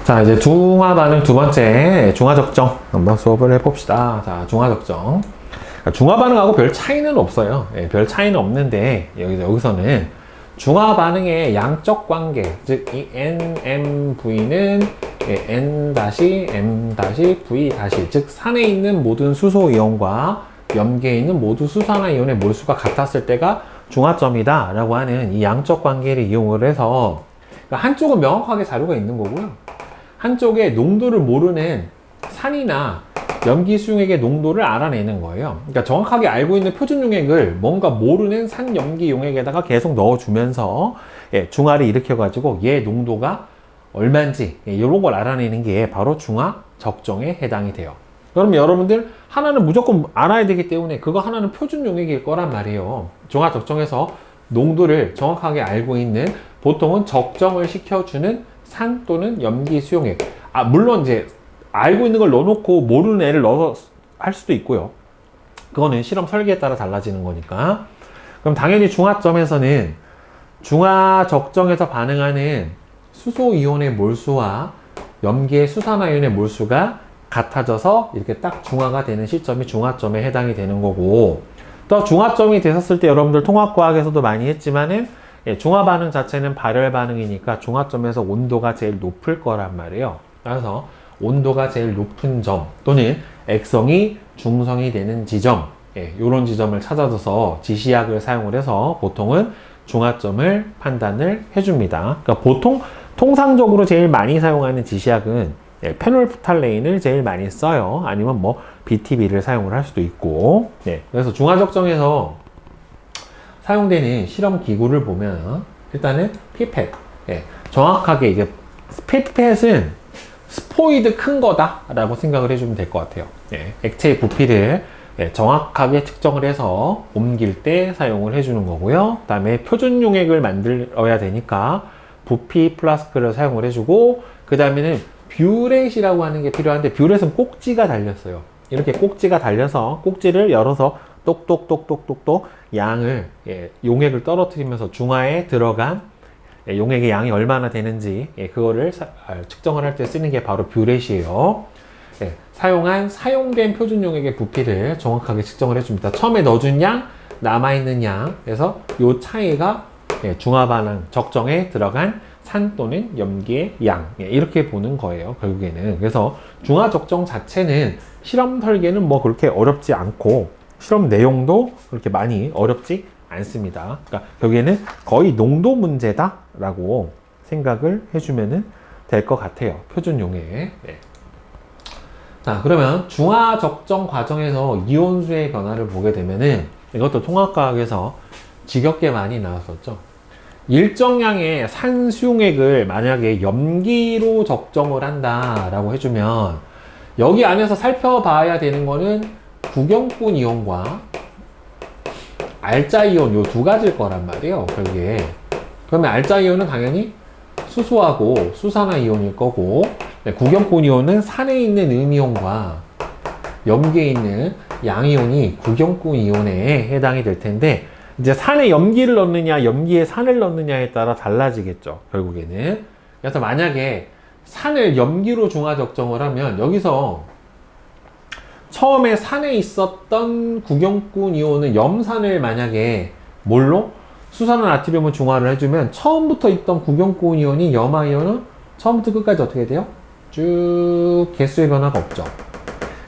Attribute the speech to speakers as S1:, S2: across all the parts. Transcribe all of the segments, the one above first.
S1: 자, 이제 중화 반응 두 번째, 중화 적정 한번 수업을 해봅시다. 자, 중화 적정. 중화 반응하고 별 차이는 없어요. 예, 별 차이는 없는데, 여기서는 중화 반응의 양적 관계, 즉, 이 NMV는 N-M-V-, 즉, 산에 있는 모든 수소 이온과 염계에 있는 모두 수산화 이온의 몰수가 같았을 때가 중화점이다 라고 하는 이 양적 관계를 이용을 해서, 그러니까 한쪽은 명확하게 자료가 있는 거고요. 한쪽에 농도를 모르는 산이나 염기 수용액의 농도를 알아내는 거예요. 그러니까 정확하게 알고 있는 표준 용액을 뭔가 모르는 산 염기 용액에다가 계속 넣어주면서 중화를 일으켜가지고 얘 농도가 얼마인지 이런 걸 알아내는 게 바로 중화 적정에 해당이 돼요. 그러면 여러분들 하나는 무조건 알아야 되기 때문에 그거 하나는 표준 용액일 거란 말이에요. 중화 적정에서 농도를 정확하게 알고 있는, 보통은 적정을 시켜주는 산 또는 염기 수용액. 물론 이제 알고 있는 걸 넣어놓고 모르는 애를 넣어서 할 수도 있고요. 그거는 실험 설계에 따라 달라지는 거니까. 그럼 당연히 중화점에서는 중화 적정에서 반응하는 수소 이온의 몰수와 염기의 수산화 이온의 몰수가 같아져서 이렇게 딱 중화가 되는 시점이 중화점에 해당이 되는 거고, 또 중화점이 됐었을 때 여러분들 통합과학에서도 많이 했지만은 중화 반응 자체는 발열 반응이니까 중화점에서 온도가 제일 높을 거란 말이에요. 그래서 온도가 제일 높은 점 또는 액성이 중성이 되는 지점, 이런 지점을 찾아서 지시약을 사용을 해서 보통은 중화점을 판단을 해줍니다. 그러니까 통상적으로 제일 많이 사용하는 지시약은 페놀프탈레인을 제일 많이 써요. 아니면 뭐 BTB를 사용을 할 수도 있고. 그래서 중화 적정에서 사용되는 실험 기구를 보면 일단은 피펫. 정확하게 이게 피펫은 스포이드 큰 거다 라고 생각을 해주면 될 것 같아요. 액체의 부피를 정확하게 측정을 해서 옮길 때 사용을 해주는 거고요. 그 다음에 표준 용액을 만들어야 되니까 부피 플라스크를 사용을 해주고, 그 다음에는 뷰렛이라고 하는 게 필요한데, 뷰렛은 꼭지가 달렸어요. 이렇게 꼭지가 달려서 꼭지를 열어서 똑똑똑똑똑똑 양을, 용액을 떨어뜨리면서 중화에 들어간 용액의 양이 얼마나 되는지 그거를 측정을 할 때 쓰는 게 바로 뷰렛이에요. 사용된 표준 용액의 부피를 정확하게 측정을 해줍니다. 처음에 넣어준 양, 남아있는 양, 그래서 이 차이가 중화 반응 적정에 들어간 산 또는 염기의 양, 이렇게 보는 거예요, 결국에는. 그래서 중화 적정 자체는 실험 설계는 뭐 그렇게 어렵지 않고 실험 내용도 그렇게 많이 어렵지 않습니다. 그러니까 결국에는 거의 농도 문제다 라고 생각을 해주면 될 것 같아요, 표준 용액. 자, 그러면 중화 적정 과정에서 이온수의 변화를 보게 되면은, 이것도 통합과학에서 지겹게 많이 나왔었죠. 일정량의 산 수용액을 만약에 염기로 적정을 한다 라고 해주면, 여기 안에서 살펴봐야 되는 거는 구경꾼 이온과 알짜 이온, 요 두 가지일 거란 말이에요, 결국에. 그러면 알짜 이온은 당연히 수소하고 수산화 이온일 거고, 구경꾼 이온은 산에 있는 음이온과 염기에 있는 양이온이 구경꾼 이온에 해당이 될 텐데, 이제 산에 염기를 넣느냐 염기에 산을 넣느냐에 따라 달라지겠죠, 결국에는. 그래서 만약에 산을 염기로 중화 적정을 하면, 여기서 처음에 산에 있었던 구경꾼 이온은 염산을 만약에 뭘로? 수산화 나트륨을 중화를 해주면 처음부터 있던 구경꾼 이온이 염화이온은 처음부터 끝까지 어떻게 돼요? 쭉 개수의 변화가 없죠.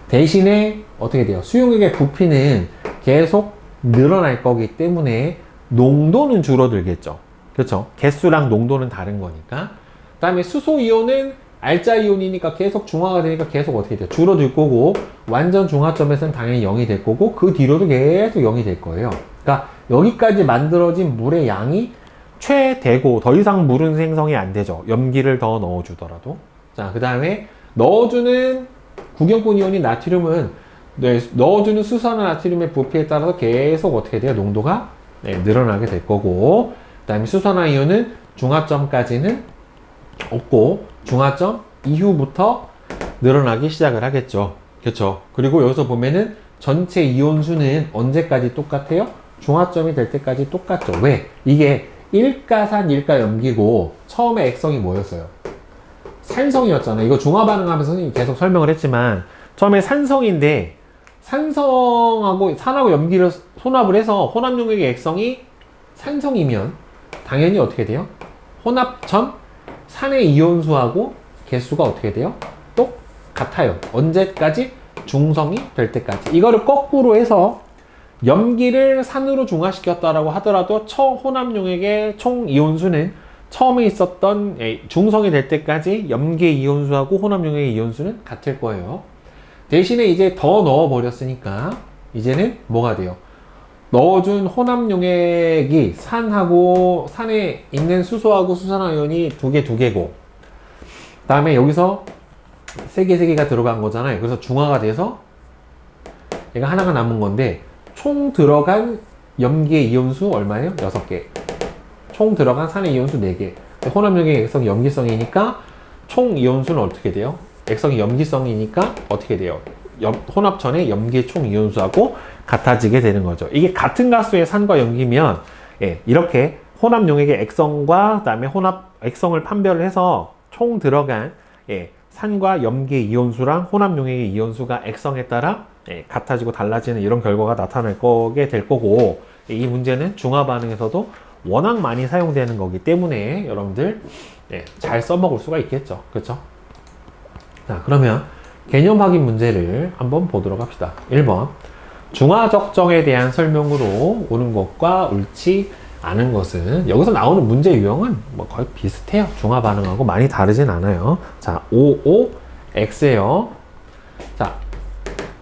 S1: 대신에 어떻게 돼요? 수용액의 부피는 계속 늘어날 거기 때문에 농도는 줄어들겠죠. 그렇죠? 개수랑 농도는 다른 거니까. 그 다음에 수소 이온은 알짜 이온이니까 계속 중화가 되니까 계속 어떻게 돼요? 줄어들 거고, 완전 중화점에서는 당연히 0이 될 거고, 그 뒤로도 계속 0이 될 거예요. 그러니까 여기까지 만들어진 물의 양이 최대고 더 이상 물은 생성이 안 되죠, 염기를 더 넣어주더라도. 자, 그 다음에 넣어주는 구경꾼 이온인 나트륨은 넣어주는 수산화 나트륨의 부피에 따라서 계속 어떻게 돼요? 농도가 늘어나게 될 거고, 그 다음에 수산화 이온은 중화점까지는 없고 중화점 이후부터 늘어나기 시작을 하겠죠. 그렇죠? 그리고 여기서 보면은 전체 이온수는 언제까지 똑같아요? 중화점이 될 때까지 똑같죠. 왜? 이게 일가산 일가염기고 처음에 액성이 뭐였어요? 산성이었잖아요. 이거 중화 반응하면서 선생님이 계속 설명을 했지만 처음에 산성인데 산성하고 산하고 염기를 혼합을 해서 혼합용액의 액성이 산성이면 당연히 어떻게 돼요? 혼합점 산의 이온수하고 개수가 어떻게 돼요? 똑같아요. 언제까지? 중성이 될 때까지. 이거를 거꾸로 해서 염기를 산으로 중화시켰다라고 하더라도 초혼합용액의 총 이온수는 처음에 있었던 중성이 될 때까지 염기의 이온수하고 혼합용액의 이온수는 같을 거예요. 대신에 이제 더 넣어버렸으니까 이제는 뭐가 돼요? 넣어준 혼합용액이 산하고 산에 있는 수소하고 수산화이온이 두 개고 그 다음에 여기서 세 개가 들어간 거잖아요. 그래서 중화가 돼서 얘가 하나가 남은 건데 총 들어간 염기의 이온수 얼마예요? 6개. 총 들어간 산의 이온수 4개. 혼합용액의 액성이 염기성이니까 총 이온수는 어떻게 돼요? 액성이 염기성이니까 어떻게 돼요? 혼합전의 염기의 총 이온수하고 같아지게 되는 거죠. 이게 같은 가수의 산과 염기면 이렇게 혼합용액의 액성과 그다음에 혼합 액성을 판별을 해서 총 들어간 산과 염기의 이온수랑 혼합용액의 이온수가 액성에 따라 같아지고 달라지는 이런 결과가 나타날 거게 될 거고, 이 문제는 중화 반응에서도 워낙 많이 사용되는 거기 때문에 여러분들 잘 써먹을 수가 있겠죠. 그렇죠? 자, 그러면 개념 확인 문제를 한번 보도록 합시다. 1번 중화 적정에 대한 설명으로 옳은 것과 옳지 않은 것은, 여기서 나오는 문제 유형은 뭐 거의 비슷해요. 중화 반응하고 많이 다르진 않아요. 자, 55X예요. 자,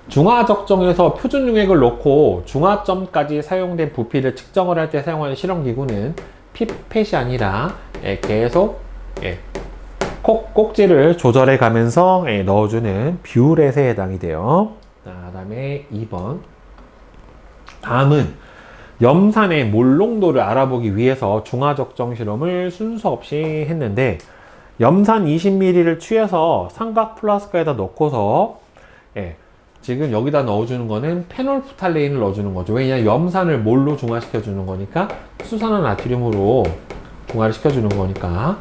S1: 중화 적정에서 표준 용액을 넣고 중화점까지 사용된 부피를 측정을 할 때 사용하는 실험기구는 피펫이 아니라 계속 꼭지를 조절해 가면서 넣어주는 뷰렛에 해당이 돼요. 자, 다음에 2번. 다음은 염산의 몰 농도를 알아보기 위해서 중화 적정 실험을 순서 없이 했는데, 염산 20ml를 취해서 삼각 플라스크에다 넣고서 지금 여기다 넣어주는 거는 페놀프탈레인을 넣어주는 거죠. 왜냐, 염산을 몰로 중화시켜 주는 거니까, 수산화 나트륨으로 중화를 시켜주는 거니까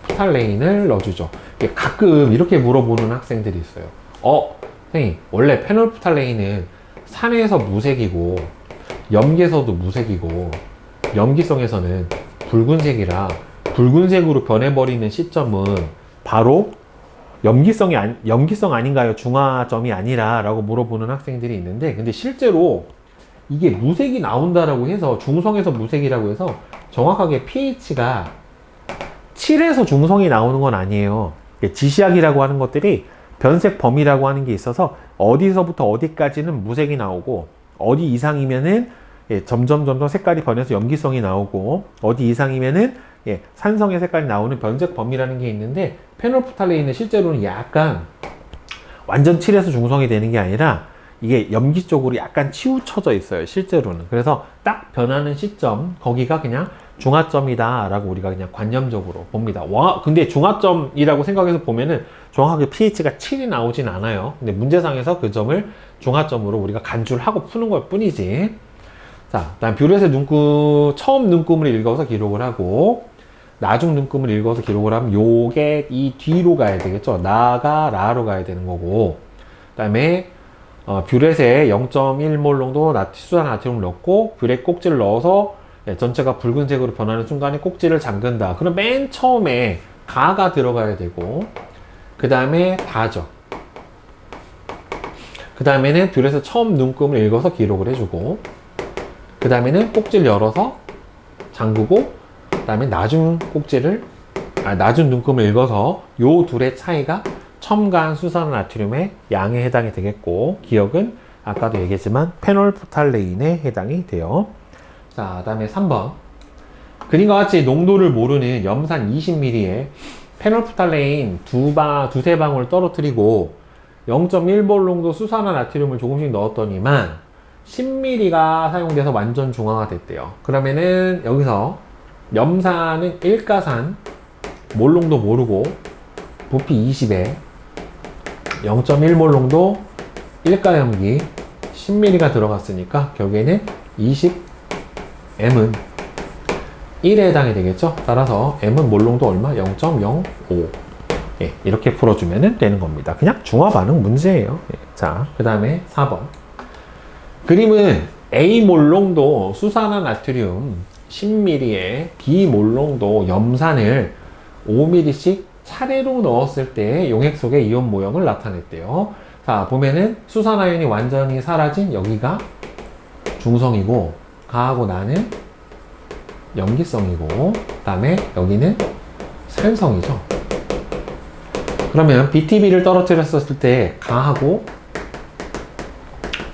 S1: 페놀프탈레인을 넣어주죠. 가끔 이렇게 물어보는 학생들이 있어요. 선생님, 원래 페놀프탈레인은 산에서 무색이고 염기에서도 무색이고 염기성에서는 붉은색이라 붉은색으로 변해버리는 시점은 바로 염기성 아닌가요? 중화점이 아니라 라고 물어보는 학생들이 있는데, 근데 실제로 이게 무색이 나온다라고 해서, 중성에서 무색이라고 해서 정확하게 pH가 7에서 중성이 나오는 건 아니에요. 지시학이라고 하는 것들이 변색 범위라고 하는 게 있어서 어디서부터 어디까지는 무색이 나오고, 어디 이상이면은 점점 색깔이 변해서 염기성이 나오고, 어디 이상이면은 산성의 색깔이 나오는 변색 범위라는 게 있는데, 페놀프탈레인은 실제로는 약간 완전 7에서 중성이 되는 게 아니라 이게 염기 쪽으로 약간 치우쳐져 있어요, 실제로는. 그래서 딱 변하는 시점, 거기가 그냥 중화점이다 라고 우리가 그냥 관념적으로 봅니다. 근데 중화점이라고 생각해서 보면은 정확하게 pH가 7이 나오진 않아요. 근데 문제상에서 그 점을 중화점으로 우리가 간주를 하고 푸는 것 뿐이지. 자, 다음 뷰렛의 처음 눈금을 읽어서 기록을 하고, 나중 눈금을 읽어서 기록을 하면 요게 이 뒤로 가야 되겠죠. 나가 라로 가야 되는 거고, 그 다음에 뷰렛에 0.1몰 정도 수산 나트륨을 넣고 뷰렛 꼭지를 넣어서 전체가 붉은색으로 변하는 순간에 꼭지를 잠근다. 그럼 맨 처음에 가가 들어가야 되고, 그 다음에 다죠. 그 다음에는 뷰렛에서 처음 눈금을 읽어서 기록을 해주고, 그 다음에는 꼭지를 열어서 잠그고, 그 다음에 나중 눈금을 읽어서 요 둘의 차이가 첨가한 수산화나트륨의 양에 해당이 되겠고, 기억은 아까도 얘기했지만 페놀프탈레인에 해당이 돼요. 자, 그 다음에 3번. 그림과 같이 농도를 모르는 염산 20ml에 페놀프탈레인 두세 방울 떨어뜨리고 0.1몰 농도 수산화나트륨을 조금씩 넣었더니만 10ml가 사용돼서 완전 중화가 됐대요. 그러면은 여기서 염산은 1가산, 몰 농도 모르고 부피 20에 0.1몰 농도 1가염기 10ml가 들어갔으니까 결국에는 20M은 1에 해당이 되겠죠. 따라서 m은 몰롱도 얼마? 0.05. 예, 이렇게 풀어주면 되는 겁니다. 그냥 중화반응 문제예요. 예, 자, 그 다음에 4번. 그림은 A 몰롱도 수산화 나트륨 10ml에 B 몰롱도 염산을 5ml씩 차례로 넣었을 때 용액 속의 이온 모형을 나타냈대요. 자, 보면은 수산화연이 완전히 사라진 여기가 중성이고, 가하고 나는 염기성이고, 그 다음에 여기는 산성이죠. 그러면 BTB를 떨어뜨렸을 때 가하고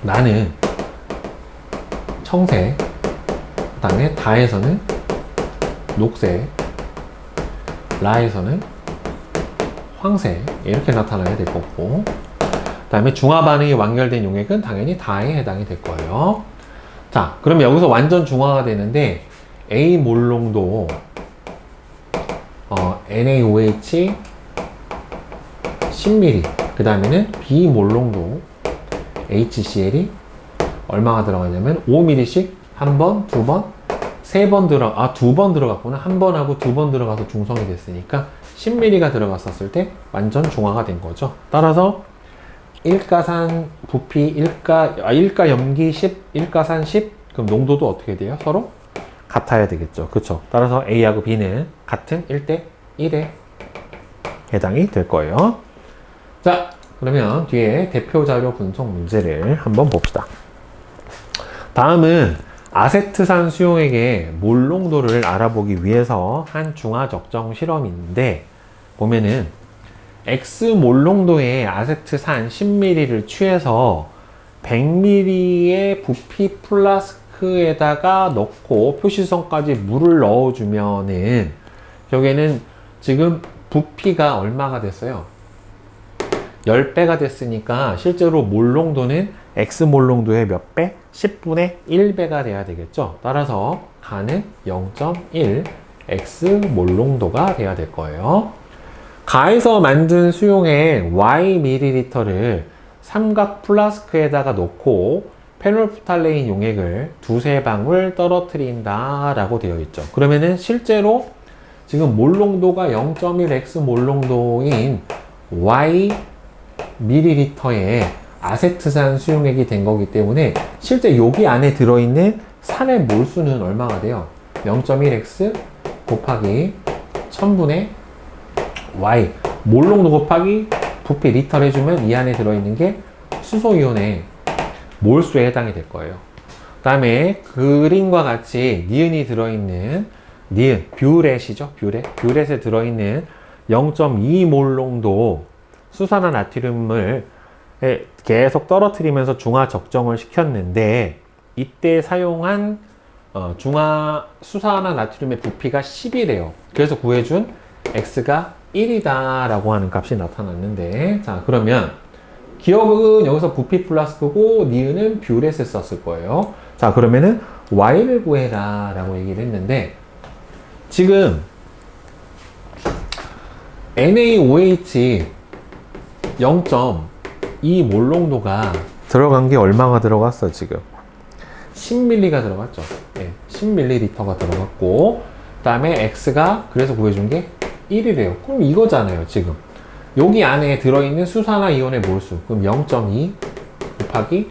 S1: 나는 청색, 그 다음에 다에서는 녹색, 라에서는 황색, 이렇게 나타나야 될 거고, 그 다음에 중화반응이 완결된 용액은 당연히 다에 해당이 될 거예요. 자, 그러면 여기서 완전 중화가 되는데 A 몰롱도 NaOH 10ml, 그 다음에는 B 몰롱도 HCl이 얼마가 들어가냐면 5ml씩 한 번, 두 번, 세 번 두 번 들어갔구나. 한 번 하고 두 번 들어가서 중성이 됐으니까 10ml가 들어갔었을 때 완전 중화가 된 거죠. 따라서 일가산 부피, 일가 염기 10, 일가산 10, 그럼 농도도 어떻게 돼요? 서로 같아야 되겠죠. 그쵸? 따라서 A하고 B는 같은 1대 1에 해당이 될 거예요. 자, 그러면 뒤에 대표 자료 분석 문제를 한번 봅시다. 다음은 아세트산 수용액의 몰농도를 알아보기 위해서 한 중화 적정 실험인데, 보면은 X 몰농도의 아세트산 10ml를 취해서 100ml의 부피 플라스크에다가 넣고 표시선까지 물을 넣어주면은, 여기에는 지금 부피가 얼마가 됐어요? 10배가 됐으니까 실제로 몰농도는 X 몰농도의 몇 배? 10분의 1배가 돼야 되겠죠. 따라서 가는 0.1 X 몰농도가 돼야 될 거예요. 가에서 만든 수용액 Y ml를 삼각 플라스크에다가 놓고 페놀프탈레인 용액을 두세 방울 떨어뜨린다 라고 되어 있죠. 그러면은 실제로 지금 몰농도가 0.1 X 몰농도인 Y ml에 아세트산 수용액이 된 거기 때문에 실제 여기 안에 들어있는 산의 몰수는 얼마가 돼요? 0.1x 곱하기 1000분의 y 몰농도 곱하기 부피 리터를 해주면 이 안에 들어있는 게 수소이온의 몰수에 해당이 될 거예요. 그 다음에 그림과 같이 니은이 들어있는 니은, 뷰렛이죠. 뷰렛에 들어있는 0.2 몰농도 수산화 나트륨을 계속 떨어뜨리면서 중화 적정을 시켰는데, 이때 사용한 중화 수산화 나트륨의 부피가 10이래요. 그래서 구해준 x가 1이다 라고 하는 값이 나타났는데, 자, 그러면 기억은 여기서 부피 플라스크고 니은은 뷰렛을 썼을 거예요. 자, 그러면은 y를 구해라 라고 얘기를 했는데, 지금 NaOH 0.2 몰농도가 들어간 게 얼마가 들어갔어? 지금 10ml가 들어갔죠. 네, 10ml가 들어갔고, 그 다음에 x가 그래서 구해준 게 1이래요. 그럼 이거잖아요. 지금 여기 안에 들어있는 수산화 이온의 몰수, 그럼 0.2 곱하기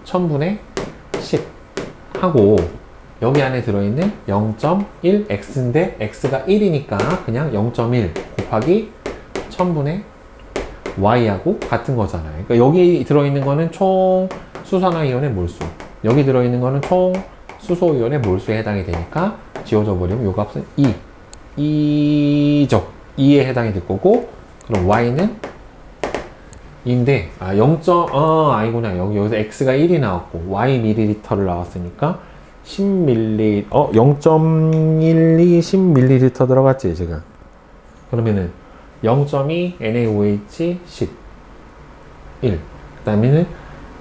S1: 1000분의 10 하고, 여기 안에 들어있는 0.1 x인데 x가 1이니까 그냥 0.1 곱하기 1000분의 y하고 같은 거잖아요. 그러니까 여기 들어있는 거는 총 수산화 이온의 몰수, 여기 들어있는 거는 총 수소 이온의 몰수에 해당이 되니까 지워져 버리면 이 값은 2죠. 2에 해당이 될 거고, 그럼 y는 2인데, 아니구나. 여기서 x가 1이 나왔고 y ml를 나왔으니까 10ml, 0.12 10ml 들어갔지 지금. 그러면은 0.2 NaOH 10 1, 그 다음에는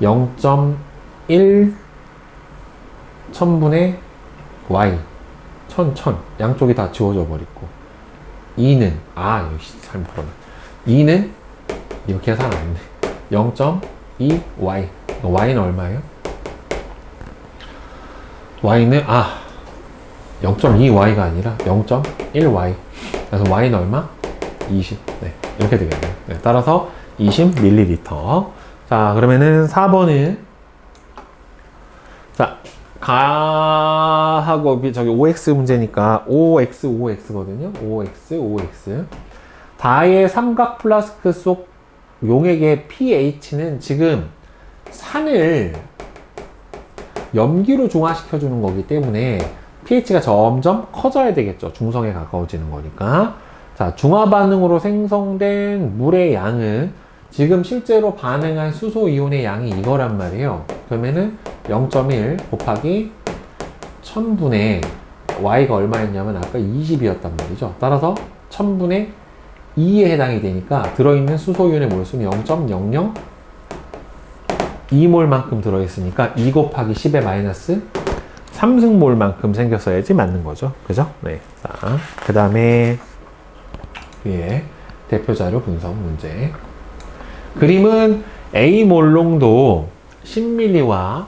S1: 0.1 1000분의 y 1000 양쪽이 다 지워져 버리고, 2는 역시 잘못 풀었네. 2는 이렇게 계산 안 했네. 0.2 y, y는 얼마예요? y는 0.2y가 아니라 0.1y. 그래서 y는 얼마? 20. 네, 이렇게 되겠네요. 네, 따라서 20ml. 자, 그러면은 4번은 자, 가하고 저기 OX 문제니까 OX, OX거든요. OX, OX. 다의 삼각 플라스크 속 용액의 pH는 지금 산을 염기로 중화시켜 주는 거기 때문에 pH가 점점 커져야 되겠죠. 중성에 가까워지는 거니까. 자, 중화 반응으로 생성된 물의 양은 지금 실제로 반응한 수소 이온의 양이 이거란 말이에요. 그러면은 0.1 곱하기 1000분의 y가 얼마였냐면 아까 20이었단 말이죠. 따라서 1000분의 2에 해당이 되니까 들어있는 수소 이온의 몰수는 0.002몰만큼 들어있으니까 2 곱하기 10의 마이너스 3승몰만큼 생겼어야지 맞는 거죠. 그죠? 네. 자, 그 다음에 위에 대표자료 분석 문제. 그림은 A 몰롱도 10ml와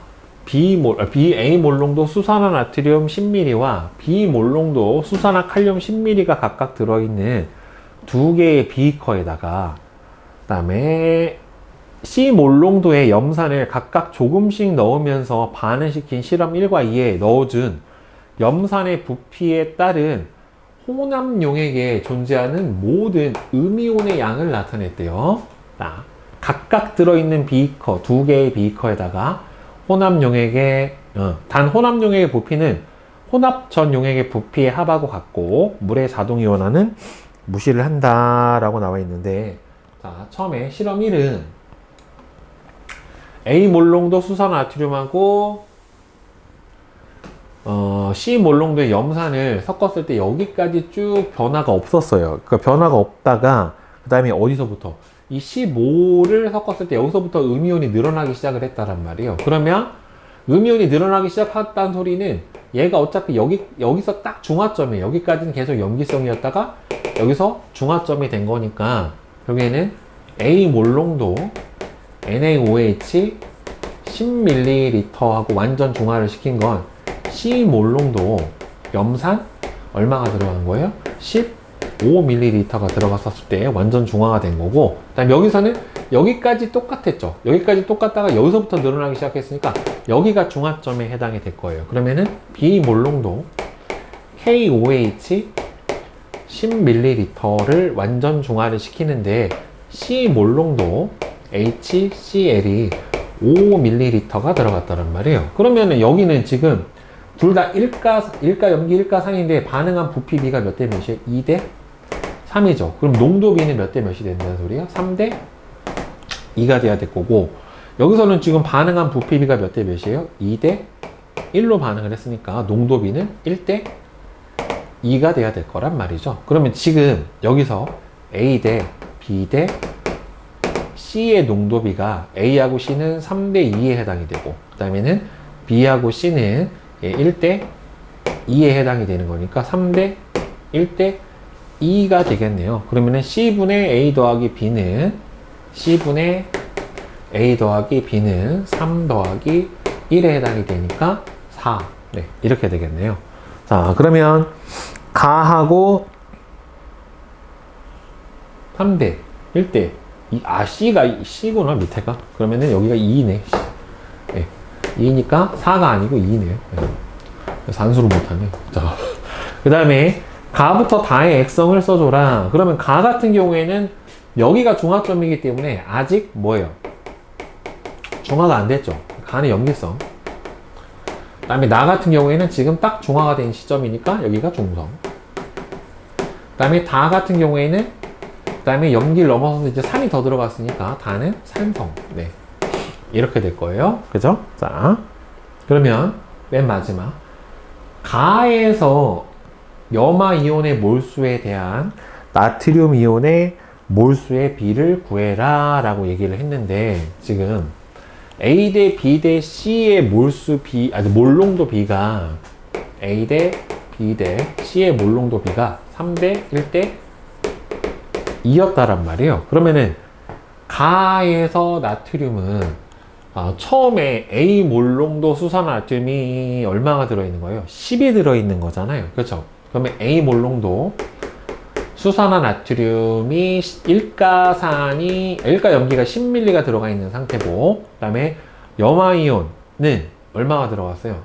S1: A 몰롱도 수산화나트륨 10ml와 B 몰롱도 수산화칼륨 10ml가 각각 들어있는 두 개의 비커에다가 그다음에 C 몰롱도의 염산을 각각 조금씩 넣으면서 반응시킨 실험 1과 2에 넣어준 염산의 부피에 따른 혼합 용액에 존재하는 모든 음이온의 양을 나타냈대요. 각각 들어있는 비커, 두 개의 비커에다가 혼합 용액의 단 혼합 용액의 부피는 혼합 전 용액의 부피의 합하고 같고 물의 자동 이온화는 무시를 한다라고 나와 있는데, 자, 처음에 실험 1은 A 몰롱도 수산나트륨하고 C 몰롱도의 염산을 섞었을 때 여기까지 쭉 변화가 없었어요. 그 변화가 없다가 그 다음에 어디서부터 이 C5를 섞었을 때 여기서부터 음이온이 늘어나기 시작을 했다란 말이에요. 그러면 음이온이 늘어나기 시작했다는 소리는 얘가 어차피 여기서 딱 중화점이에요. 여기까지는 계속 염기성이었다가 여기서 중화점이 된 거니까 여기에는 A 몰롱도 NaOH 10ml하고 완전 중화를 시킨 건 C 몰롱도 염산 얼마가 들어간 거예요? 15ml가 들어갔었을 때 완전 중화가 된 거고, 그 다음 여기서는 여기까지 똑같았죠. 여기까지 똑같다가 여기서부터 늘어나기 시작했으니까 여기가 중화점에 해당이 될 거예요. 그러면은 B 몰롱도 KOH 10ml를 완전 중화를 시키는데 C 몰롱도 HCl이 5ml가 들어갔다는 말이에요. 그러면은 여기는 지금 둘 다 일가염기 일가산인데 반응한 부피비가 몇 대 몇이에요? 2대 3이죠. 그럼 농도비는 몇 대 몇이 된다는 소리야? 3대 2가 돼야 될 거고, 여기서는 지금 반응한 부피비가 몇 대 몇이에요? 2대 1로 반응을 했으니까 농도비는 1대 2가 돼야 될 거란 말이죠. 그러면 지금 여기서 A 대 B 대 C의 농도비가 A하고 C는 3대 2에 해당이 되고, 그 다음에는 B하고 C는 1대 2에 해당이 되는 거니까 3대 1대 2가 되겠네요. 그러면은 C분의 A 더하기 B는 C분의 A 더하기 B는 3 더하기 1에 해당이 되니까 4. 네, 이렇게 되겠네요. 자, 그러면 가하고 3대 1대 C구나, 밑에가. 그러면은 여기가 2네. 네, 2니까 4가 아니고 2네요. 네. 산수를 못하네. 자, 그 다음에 가부터 다의 액성을 써줘라. 그러면 가 같은 경우에는 여기가 중화점이기 때문에 아직 뭐예요? 중화가 안 됐죠. 가는 염기성. 그 다음에 나 같은 경우에는 지금 딱 중화가 된 시점이니까 여기가 중성. 그 다음에 다 같은 경우에는 그 다음에 염기를 넘어서서 이제 산이 더 들어갔으니까 다는 산성. 네, 이렇게 될 거예요. 그죠? 자, 그러면 맨 마지막 가에서 염화 이온의 몰수에 대한 나트륨 이온의 몰수의 비를 구해라 라고 얘기를 했는데, 지금 A 대 B 대 C의 몰수 비, 몰롱도 비가 A 대 B 대 C의 몰롱도 비가 3대 1대 2였다란 말이에요. 그러면은 가에서 나트륨은 처음에 A 몰롱도 수산화나트륨이 얼마가 들어있는 거예요? 10이 들어있는 거잖아요. 그렇죠? 그러면 A 몰롱도 수산화나트륨이 일가 염기가 10ml가 들어가 있는 상태고, 그 다음에 염화이온은 얼마가 들어갔어요?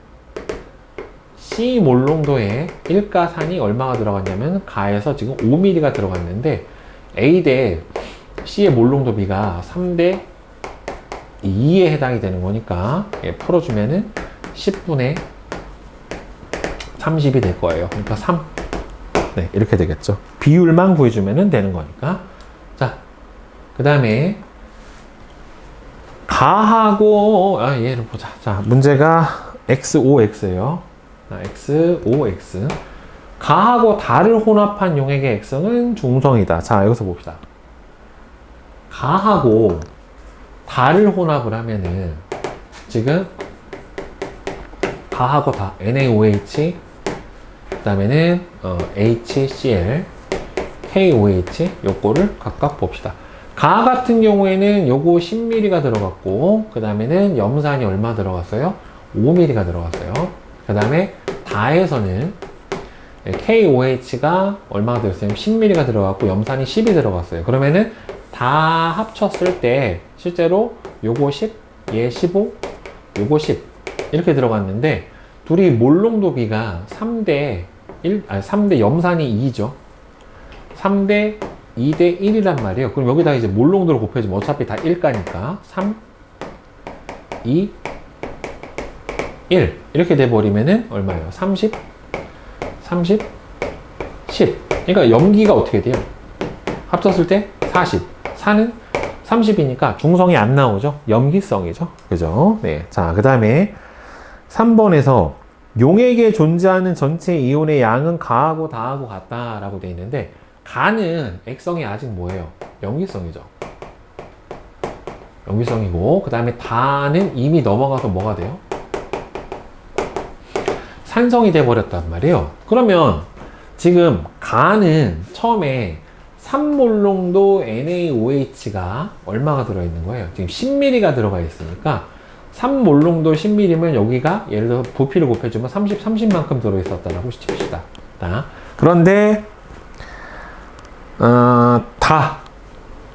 S1: C 몰롱도에 일가산이 얼마가 들어갔냐면 가에서 지금 5ml가 들어갔는데 A 대 C의 몰롱도 비가 3대 2에 해당이 되는 거니까 풀어주면은 10분의 30이 될 거예요. 그러니까 3. 네, 이렇게 되겠죠. 비율만 구해주면 되는 거니까. 자, 그 다음에 가하고 얘를 보자. 자, 문제가 XOX예요. XOX. 가하고 달을 혼합한 용액의 액성은 중성이다. 자, 여기서 봅시다. 가하고 달을 혼합을 하면은 지금 가하고 다 NaOH 그 다음에는 HCl KOH 요거를 각각 봅시다. 가 같은 경우에는 요거 10ml가 들어갔고 그 다음에는 염산이 얼마 들어갔어요? 5ml가 들어갔어요. 그 다음에 다에서는 KOH가 얼마가 들었어요? 10ml가 들어갔고 염산이 10이 들어갔어요. 그러면은 다 합쳤을 때 실제로 요거 10, 얘 15, 요거 10 이렇게 들어갔는데 둘이 몰롱도 비가 3대 염산이 2죠. 3대 2대 1이란 말이에요. 그럼 여기다가 이제 몰롱도를 곱해주면 어차피 다 1가니까 3, 2, 1 이렇게 돼버리면은 얼마예요? 30, 30, 10. 그러니까 염기가 어떻게 돼요? 합쳤을 때 40. 4는 30이니까 중성이 안 나오죠? 염기성이죠? 그죠? 네. 자, 그 다음에 3번에서 용액에 존재하는 전체 이온의 양은 가하고 다하고 같다라고 되어 있는데 가는 액성이 아직 뭐예요? 염기성이죠. 염기성이고 그 다음에 다는 이미 넘어가서 뭐가 돼요? 산성이 돼버렸단 말이에요. 그러면 지금 가는 처음에 3몰롱도 NaOH가 얼마가 들어있는 거예요? 지금 10ml가 들어가 있으니까 3몰롱도 10ml면 여기가 예를 들어서 부피를 곱해주면 30만큼 들어있었다라고 칩시다. 그런데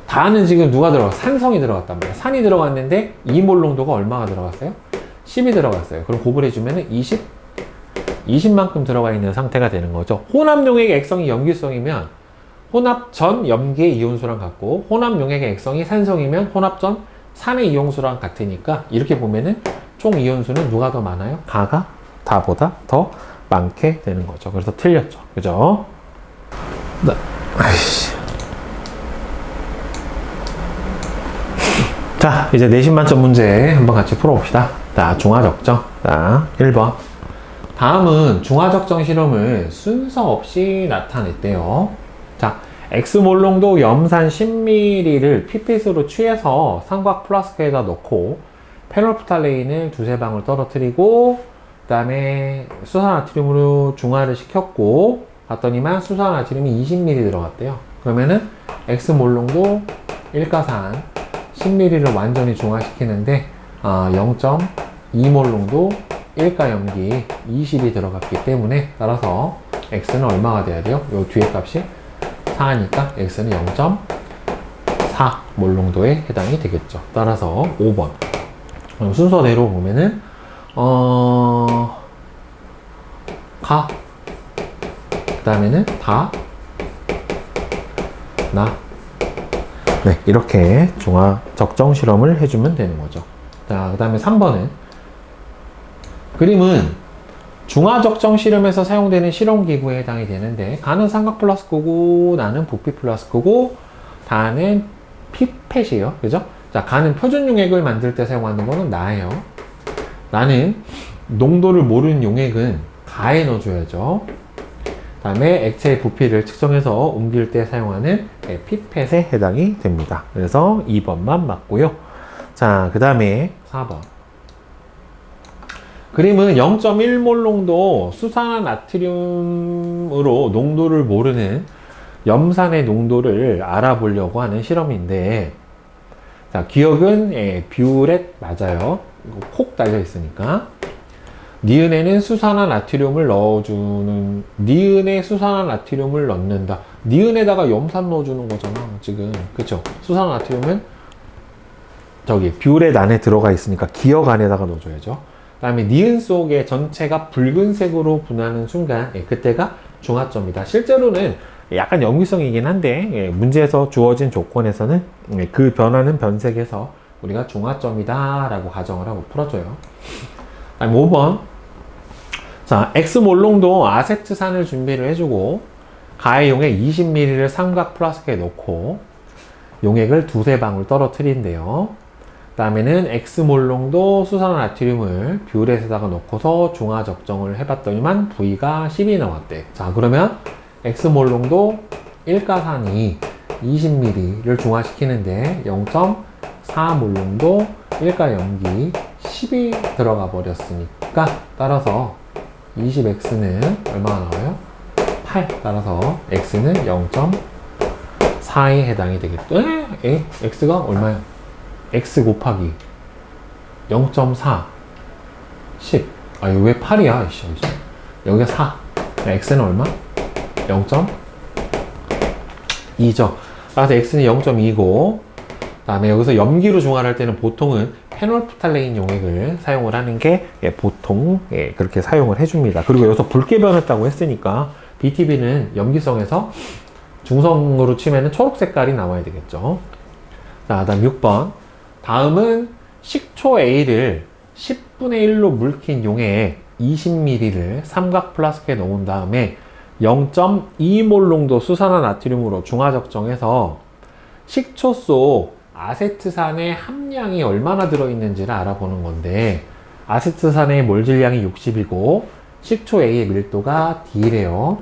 S1: 다는 지금 누가 들어갔어? 산성이 들어갔단 말이에요. 산이 들어갔는데 2몰롱도가 얼마가 들어갔어요? 10이 들어갔어요. 그럼 곱을해주면 20만큼 들어가 있는 상태가 되는 거죠. 혼합용액의 액성이 염기성이면 혼합 전 염기의 이온수랑 같고 혼합 용액의 액성이 산성이면 혼합 전 산의 이온수랑 같으니까 이렇게 보면은 총 이온수는 누가 더 많아요? 가가 다보다 더 많게 되는 거죠. 그래서 틀렸죠. 그죠? 네. 아이씨. 자, 이제 내신 만점 문제 한번 같이 풀어봅시다. 자, 중화적정. 자, 1번. 다음은 중화적정 실험을 순서 없이 나타냈대요. 자, X몰롱도 염산 10ml를 피핏으로 취해서 삼각 플라스크에다 넣고 페놀프탈레인을 두세 방울 떨어뜨리고 그 다음에 수산나트륨으로 중화를 시켰고 봤더니만 수산나트륨이 20ml 들어갔대요. 그러면은 X몰롱도 일가산 10ml를 완전히 중화시키는데 0.2몰롱도 일가염기 20이 들어갔기 때문에 따라서 X는 얼마가 돼야 돼요? 요 뒤에 값이 4니까 X는 0.4 몰롱도에 해당이 되겠죠. 따라서 5번. 그럼 순서대로 보면은 가, 그 다음에는 다, 나. 네, 이렇게 중화 적정 실험을 해주면 되는 거죠. 자, 그 다음에 3번은 그림은 중화적정 실험에서 사용되는 실험기구에 해당이 되는데 가는 삼각 플라스크고 나는 부피 플라스크고 다는 피펫이에요. 그죠? 자, 가는 표준 용액을 만들 때 사용하는 거는 나예요. 나는 농도를 모르는 용액은 가에 넣어줘야죠. 다음에 액체의 부피를 측정해서 옮길 때 사용하는 피펫에 해당이 됩니다. 그래서 2번만 맞고요. 자, 그 다음에 4번. 그림은 0.1몰롱도 수산화나트륨으로 농도를 모르는 염산의 농도를 알아보려고 하는 실험인데 자, 기억은 뷰렛 맞아요. 이거 콕 달려 있으니까. 니은에는 수산화 나트륨을 넣어주는, 니은에 수산화 나트륨을 넣는다. 니은에다가 염산 넣어주는 거잖아, 지금. 그쵸? 수산화 나트륨은 저기 뷰렛 안에 들어가 있으니까 기억 안에다가 넣어줘야죠. 그 다음에 니은 속에 전체가 붉은색으로 분하는 순간, 그때가 중화점이다. 실제로는 약간 염기성이긴 한데, 문제에서 주어진 조건에서는 그 변화는 변색해서 우리가 중화점이다 라고 가정을 하고 풀어줘요. 다음 5번. 자, X몰롱도 아세트산을 준비를 해주고, 가해 용액 20ml를 삼각 플라스크에 넣고, 용액을 두세 방울 떨어뜨린대요. 그 다음에는 X몰롱도 수산화나트륨을 뷰렛에다가 넣고서 중화 적정을 해봤더니만 V가 10이 나왔대. 자, 그러면 X몰롱도 1가산이 20ml를 중화시키는데 0.4몰롱도 1가 염기 10이 들어가 버렸으니까 따라서 20X는 얼마가 나와요? 8. 따라서 X는 0.4에 해당이 되겠죠. X가 얼마야? X 곱하기 0.4 10. 아, 여기 왜 8이야? 여기가 4. X는 얼마? 0.2죠. 따라서 X는 0.2고, 그 다음에 여기서 염기로 중화를 할 때는 보통은 페놀프탈레인 용액을 사용을 하는 게 보통 그렇게 사용을 해줍니다. 그리고 여기서 붉게 변했다고 했으니까 BTB는 염기성에서 중성으로 치면은 초록 색깔이 나와야 되겠죠. 자, 다음 6번. 다음은 식초 A를 10분의 1로 물킨 용액 20ml를 삼각 플라스크에 넣은 다음에 0.2몰롱도 수산화 나트륨으로 중화 적정해서 식초 속 아세트산의 함량이 얼마나 들어있는지를 알아보는 건데, 아세트산의 몰 질량이 60이고 식초 A의 밀도가 D래요.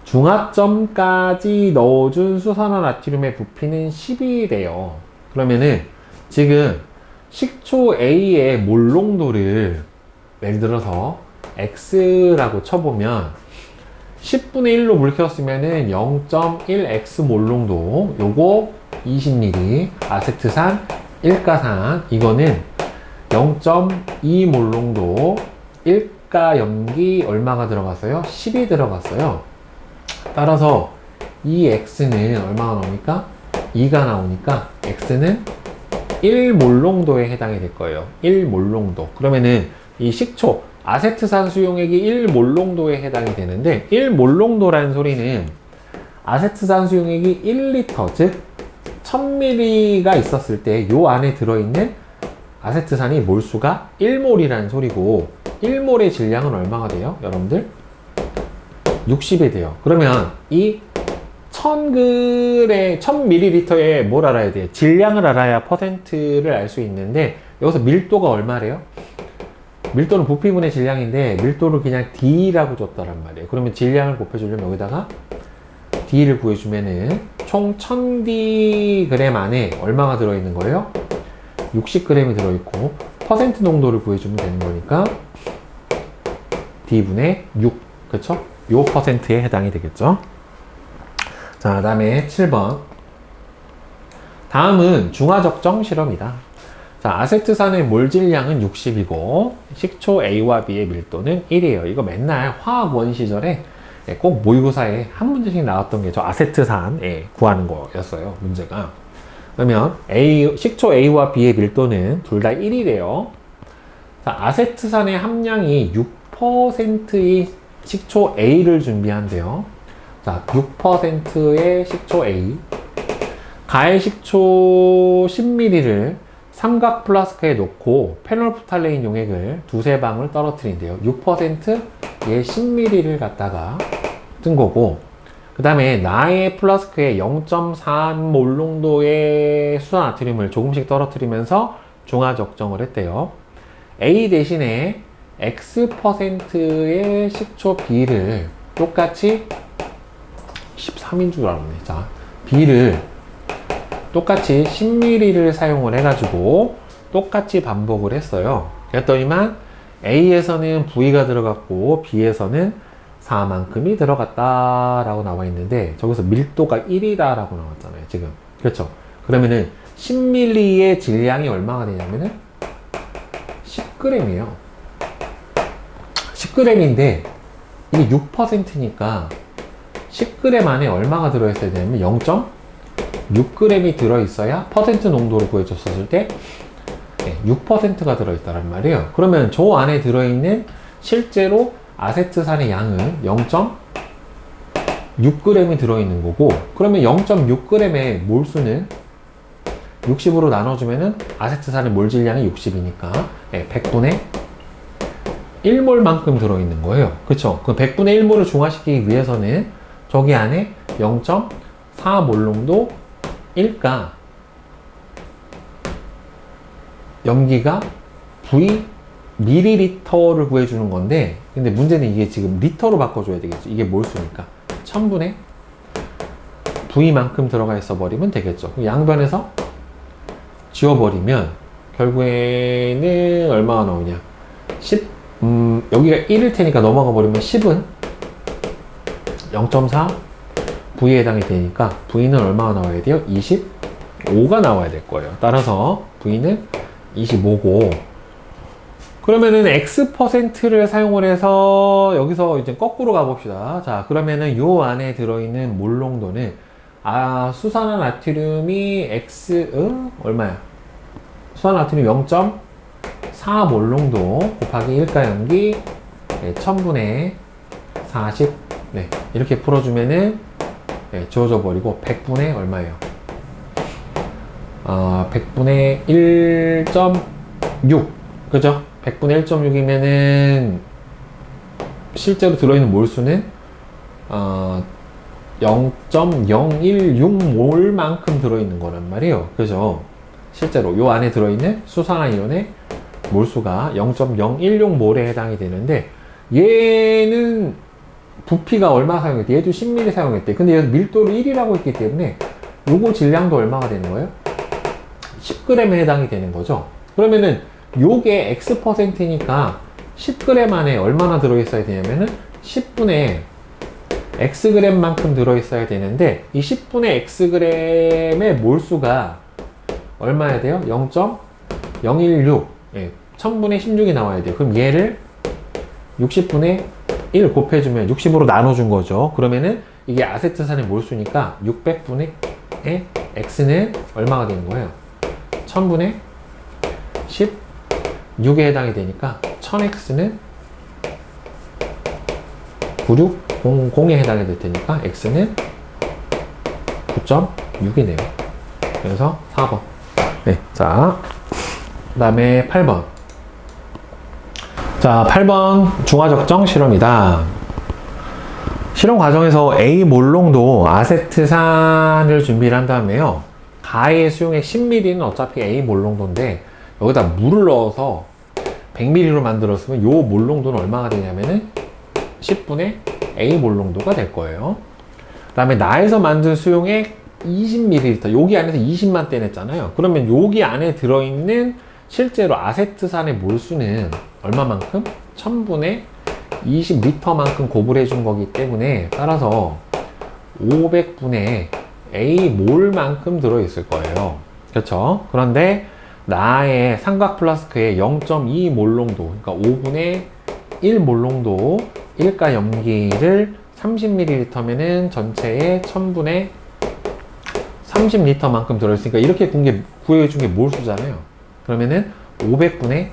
S1: 중화점까지 넣어준 수산화 나트륨의 부피는 10이래요. 그러면은 지금 식초 A의 몰농도를 예를 들어서 X라고 쳐보면 10분의 1로 물 켰으면은 0.1X 몰농도, 요거 20ml, 아세트산 1가산, 이거는 0.2 몰농도, 1가 염기 얼마가 들어갔어요? 10이 들어갔어요. 따라서 이 X는 얼마가 나오니까? 2가 나오니까 X는 1몰농도에 해당이 될 거예요. 1몰농도. 그러면은 이 식초, 아세트산 수용액이 1몰농도에 해당이 되는데, 1몰농도라는 소리는 아세트산 수용액이 1리터, 즉 1000ml가 있었을 때 요 안에 들어있는 아세트산이 몰수가 1몰이라는 소리고, 1몰의 질량은 얼마가 돼요? 여러분들? 60이 돼요. 그러면 이 1000ml에 뭘 알아야 돼요? 질량을 알아야 퍼센트를 알 수 있는데, 여기서 밀도가 얼마래요? 밀도는 부피분의 질량인데 밀도를 그냥 D라고 줬다란 말이에요. 그러면 질량을 곱해주려면 여기다가 D를 구해주면은 총 1000D 안에 얼마가 들어있는 거예요? 60g이 들어있고, 퍼센트 농도를 구해주면 되는 거니까 D분의 6, 그쵸? 요 퍼센트에 해당이 되겠죠. 자, 다음에 7번. 다음은 중화적정 실험이다. 자, 아세트산의 몰 질량은 60이고 식초 A와 B의 밀도는 1이에요. 이거 맨날 화학원 시절에 꼭 모의고사에 한 문제씩 나왔던 게 저 아세트산 구하는 거였어요, 문제가. 그러면 식초 A와 B의 밀도는 둘 다 1이래요. 자, 아세트산의 함량이 6%의 식초 A를 준비한대요. 자, 6%의 식초 A. 가해 식초 10ml를 삼각 플라스크에 넣고 페놀프탈레인 용액을 두세 방울 떨어뜨린대요. 6%의 10ml를 갖다가 뜬 거고, 그 다음에 나의 플라스크에 0.3몰농도의 수산나트륨을 조금씩 떨어뜨리면서 중화 적정을 했대요. A 대신에 X%의 식초 B를 똑같이 13인 줄 알았네. 자, B를 똑같이 10ml를 사용을 해가지고 똑같이 반복을 했어요. 그랬더니만 A에서는 V가 들어갔고 B에서는 4만큼이 들어갔다라고 나와 있는데, 저기서 밀도가 1이다라고 나왔잖아요, 지금. 그렇죠? 그러면은 10ml의 질량이 얼마가 되냐면은 10g이에요. 10g인데 이게 6%니까 10g 안에 얼마가 들어있어야 되냐면 0.6g이 들어있어야 퍼센트 농도를 구해줬었을 때 6%가 들어있다란 말이에요. 그러면 저 안에 들어있는 실제로 아세트산의 양은 0.6g이 들어있는 거고, 그러면 0.6g의 몰수는 60으로 나눠주면은 아세트산의 몰 질량이 60이니까 100분의 1몰만큼 들어있는 거예요. 그쵸? 그 100분의 1몰을 중화시키기 위해서는 저기 안에 0.4몰 농도일까 염기가 V 밀리리터를 구해주는 건데, 근데 문제는 이게 지금 리터로 바꿔줘야 되겠죠. 이게 몰수니까 1000분의 V만큼 들어가 있어 버리면 되겠죠. 양변에서 지워버리면 결국에는 얼마가 나오냐, 10 여기가 1일 테니까 넘어가 버리면 10은 0.4 V에 해당이 되니까 V는 얼마가 나와야 돼요? 25가 나와야 될 거예요. 따라서 V는 25고, 그러면은 X%를 사용을 해서 여기서 이제 거꾸로 가봅시다. 자, 그러면은 요 안에 들어있는 몰 농도는 수산화 나트륨이 얼마야? 수산화 나트륨 0.4 몰 농도 곱하기 1가염기 1000분의 40 이렇게 풀어주면은 지워져 버리고 100분의 얼마예요? 100분의 1.6 그죠? 100분의 1.6이면은 실제로 들어있는 몰수는 0.016몰만큼 들어있는 거란 말이에요. 그죠? 실제로 요 안에 들어있는 수산화이온의 몰수가 0.016몰에 해당이 되는데, 얘는 부피가 얼마 사용했대? 얘도 10ml 사용했대. 근데 얘는 밀도를 1이라고 했기 때문에 요거 질량도 얼마가 되는 거예요? 10g에 해당이 되는 거죠. 그러면은 요게 X%니까 10g 안에 얼마나 들어있어야 되냐면은 10분의 Xg만큼 들어있어야 되는데, 이 10분의 Xg의 몰수가 얼마야 돼요? 0.016 1000분의 16이 나와야 돼요. 그럼 얘를 60분의 1 곱해주면 60으로 나눠준 거죠. 그러면은 이게 아세트산의 몰수니까 600분의 X는 얼마가 되는 거예요? 1000분의 16에 해당이 되니까 1000X는 9600에 해당이 될 테니까 X는 9.6이네요. 그래서 4번. 자, 그 다음에 8번. 자, 8번 중화적정 실험이다. 실험 과정에서 A 몰농도 아세트산을 준비를 한 다음에요. 가의 수용액 10ml는 어차피 A 몰농도인데 여기다 물을 넣어서 100ml로 만들었으면 요 몰농도는 얼마가 되냐면은 10분의 A 몰농도가 될 거예요. 그 다음에 나에서 만든 수용액 20ml, 여기 안에서 20만 떼냈잖아요. 그러면 여기 안에 들어있는 실제로 아세트산의 몰수는 얼마만큼? 1000분의 20L만큼 곱을 해준 거기 때문에 따라서 500분의 A 몰만큼 들어있을 거예요. 그렇죠? 그런데 나의 삼각 플라스크에 0.2 몰농도, 그러니까 5분의 1 몰농도 1가 염기를 30ml면은 전체에 1000분의 30L만큼 들어있으니까 이렇게 구해준 게 몰수잖아요. 그러면은 500분의